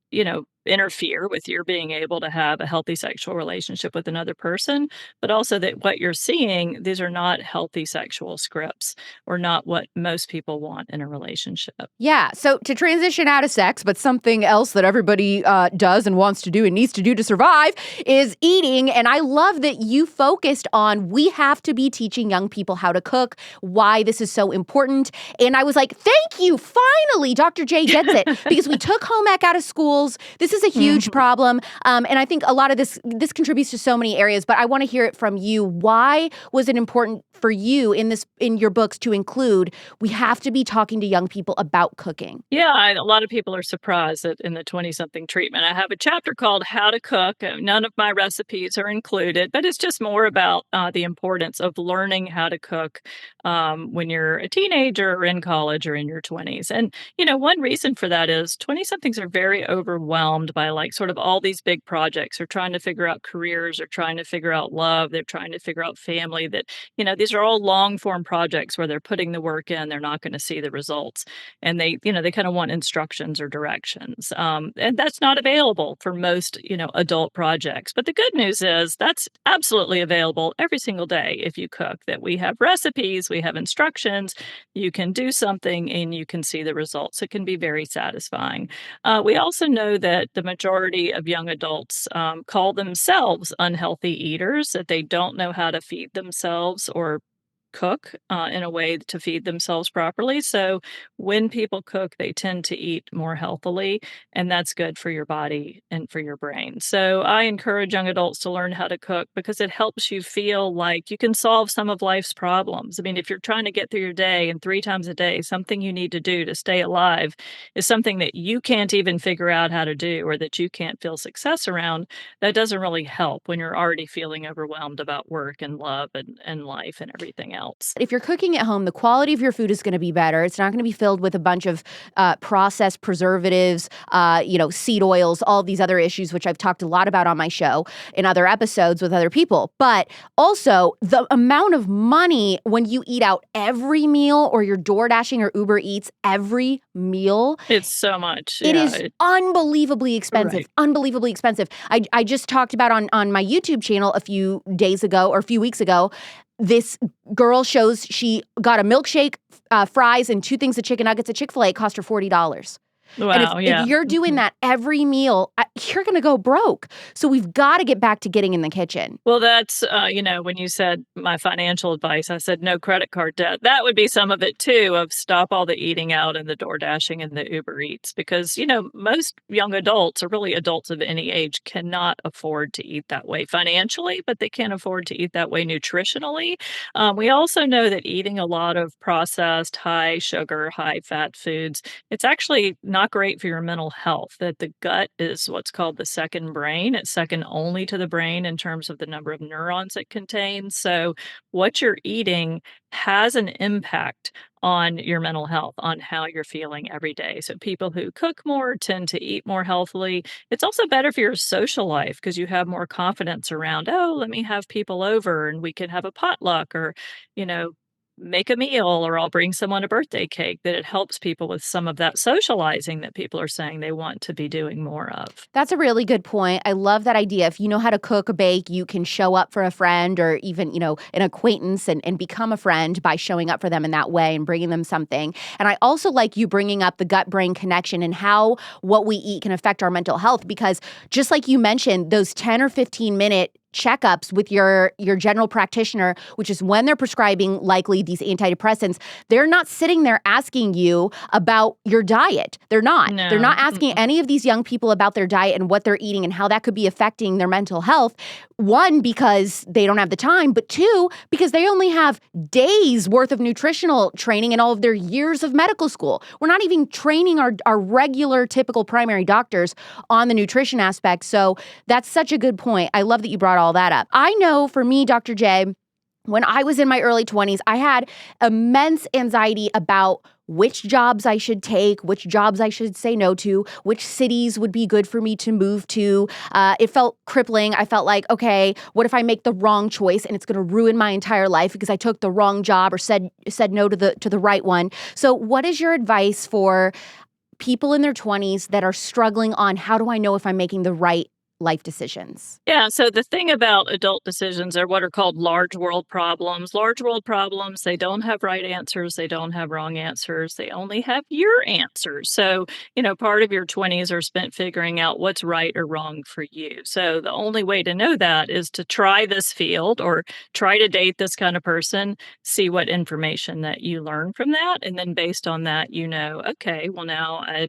interfere with your being able to have a healthy sexual relationship with another person, but also that what you're seeing, these are not healthy sexual scripts or not what most people want in a relationship. Yeah. So to transition out of sex, but something else that everybody does and wants to do and needs to do to survive is eating. And I love that you focused on we have to be teaching young people how to cook, why this is so important. And I was like, thank you. Finally, Dr. J gets it because we took home ec out of schools. This is a huge problem. And I think a lot of this contributes to so many areas, but I want to hear it from you. Why was it important for you in your books to include we have to be talking to young people about cooking? Yeah, a lot of people are surprised that in the 20-something treatment, I have a chapter called How to Cook. None of my recipes are included, but it's just more about the importance of learning how to cook when you're a teenager or in college or in your 20s. And, one reason for that is 20-somethings are very overwhelmed by like sort of all these big projects. They're trying to figure out careers, they're trying to figure out love, they're trying to figure out family, that, these are all long form projects where they're putting the work in, they're not going to see the results. And they kind of want instructions or directions. And that's not available for most, adult projects. But the good news is that's absolutely available every single day if you cook, that we have recipes, we have instructions, you can do something and you can see the results. It can be very satisfying. We also know that the majority of young adults call themselves unhealthy eaters, that they don't know how to feed themselves or cook in a way to feed themselves properly. So when people cook, they tend to eat more healthily, and that's good for your body and for your brain. So I encourage young adults to learn how to cook because it helps you feel like you can solve some of life's problems. I mean, if you're trying to get through your day and 3 times a day, something you need to do to stay alive is something that you can't even figure out how to do or that you can't feel success around, that doesn't really help when you're already feeling overwhelmed about work and love and life and everything else. If you're cooking at home, the quality of your food is going to be better. It's not going to be filled with a bunch of processed preservatives, seed oils, all these other issues, which I've talked a lot about on my show in other episodes with other people. But also the amount of money when you eat out every meal or you're door dashing or Uber Eats every meal. It's so much. It is unbelievably expensive. Right. Unbelievably expensive. I just talked about on my YouTube channel a few days ago or a few weeks ago. This girl shows she got a milkshake, fries, and 2 things of chicken nuggets at Chick-fil-A. It cost her $40. Wow, and if you're doing that every meal, you're going to go broke. So we've got to get back to getting in the kitchen. Well, that's, when you said my financial advice, I said no credit card debt. That would be some of it too, of stop all the eating out and the door dashing and the Uber Eats, because, most young adults or really adults of any age cannot afford to eat that way financially, but they can't afford to eat that way nutritionally. We also know that eating a lot of processed, high sugar, high fat foods, it's actually not great for your mental health, that the gut is what's called the second brain. It's second only to the brain in terms of the number of neurons it contains. So what you're eating has an impact on your mental health, on how you're feeling every day. So people who cook more tend to eat more healthily. It's also better for your social life because you have more confidence around, let me have people over and we can have a potluck or, make a meal, or I'll bring someone a birthday cake, that it helps people with some of that socializing that people are saying they want to be doing more of. That's a really good point. I love that idea. If you know how to cook or bake, you can show up for a friend or even, an acquaintance and become a friend by showing up for them in that way and bringing them something. And I also like you bringing up the gut-brain connection and how what we eat can affect our mental health, because just like you mentioned, those 10 or 15-minute checkups with your general practitioner, which is when they're prescribing likely these antidepressants, they're not sitting there asking you about your diet. They're not. No. They're not asking any of these young people about their diet and what they're eating and how that could be affecting their mental health. One, because they don't have the time, but 2, because they only have days worth of nutritional training and all of their years of medical school. We're not even training our regular typical primary doctors on the nutrition aspect. So that's such a good point. I love that you brought all that up. I know for me, Dr. J, When I was in my early 20s, I had immense anxiety about which jobs I should take, which jobs I should say no to, which cities would be good for me to move to. It felt crippling. I felt like, okay, what if I make the wrong choice and it's going to ruin my entire life because I took the wrong job or said no to the right one. So what is your advice for people in their 20s that are struggling on how do I know if I'm making the right life decisions? Yeah, so the thing about adult decisions are what are called large world problems. Large world problems, they don't have right answers, they don't have wrong answers, they only have your answers. So, part of your 20s are spent figuring out what's right or wrong for you. So, the only way to know that is to try this field or try to date this kind of person, see what information that you learn from that. And then based on that, okay, well, now I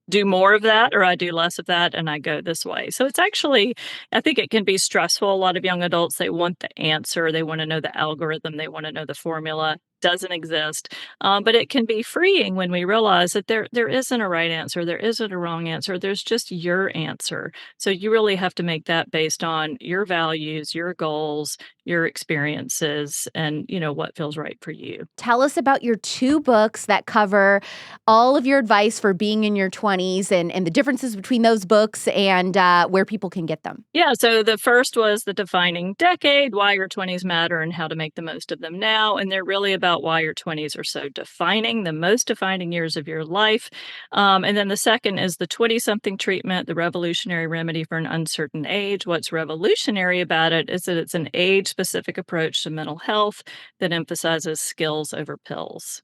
do more of that or I do less of that and I go this way. So it's actually, I think it can be stressful. A lot of young adults, they want the answer. They want to know the algorithm. They want to know the formula. Doesn't exist. But it can be freeing when we realize that there isn't a right answer. There isn't a wrong answer. There's just your answer. So you really have to make that based on your values, your goals, your experiences, and what feels right for you. Tell us about your 2 books that cover all of your advice for being in your 20s and the differences between those books and where people can get them. Yeah, so the first was The Defining Decade, Why Your 20s Matter and How to Make the Most of Them Now. And they're really about why your 20s are so defining, the most defining years of your life. And then the second is The Twentysomething Treatment, The Revolutionary Remedy for an Uncertain Age. What's revolutionary about it is that it's an age-specific approach to mental health that emphasizes skills over pills.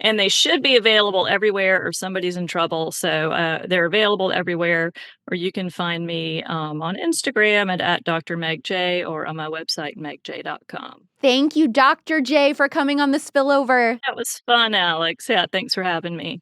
And they should be available everywhere or somebody's in trouble. So they're available everywhere, or you can find me on Instagram at Dr. Meg Jay or on my website, megjay.com. Thank you, Dr. J, for coming on the Spillover. That was fun, Alex. Yeah, thanks for having me.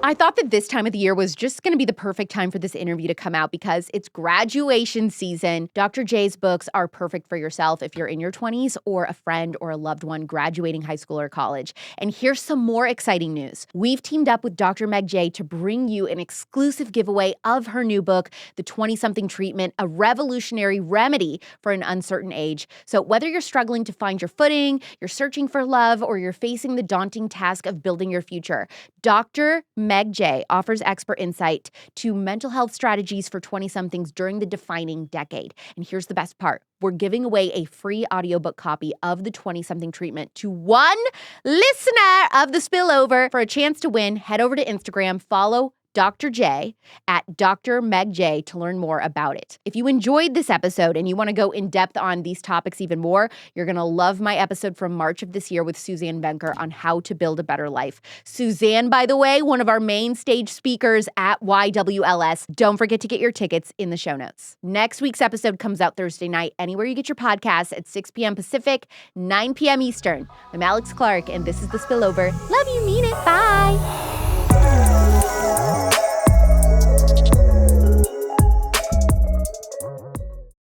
I thought that this time of the year was just going to be the perfect time for this interview to come out because it's graduation season. Dr. J's books are perfect for yourself if you're in your 20s or a friend or a loved one graduating high school or college. And here's some more exciting news. We've teamed up with Dr. Meg Jay to bring you an exclusive giveaway of her new book, The Twentysomething Treatment, a revolutionary remedy for an uncertain age. So whether you're struggling to find your footing, you're searching for love, or you're facing the daunting task of building your future, Dr. Meg Jay offers expert insight to mental health strategies for 20-somethings during the defining decade. And here's the best part. We're giving away a free audiobook copy of the 20-something treatment to one listener of the Spillover. For a chance to win, head over to Instagram, follow Dr. J at Dr. Meg Jay to learn more about it. If you enjoyed this episode and you want to go in depth on these topics even more, you're going to love my episode from March of this year with Suzanne Venker on how to build a better life. Suzanne, by the way, one of our main stage speakers at YWLS. Don't forget to get your tickets in the show notes. Next week's episode comes out Thursday night, anywhere you get your podcasts at 6 p.m. Pacific, 9 p.m. Eastern. I'm Alex Clark, and this is The Spillover. Love you, mean it. Bye.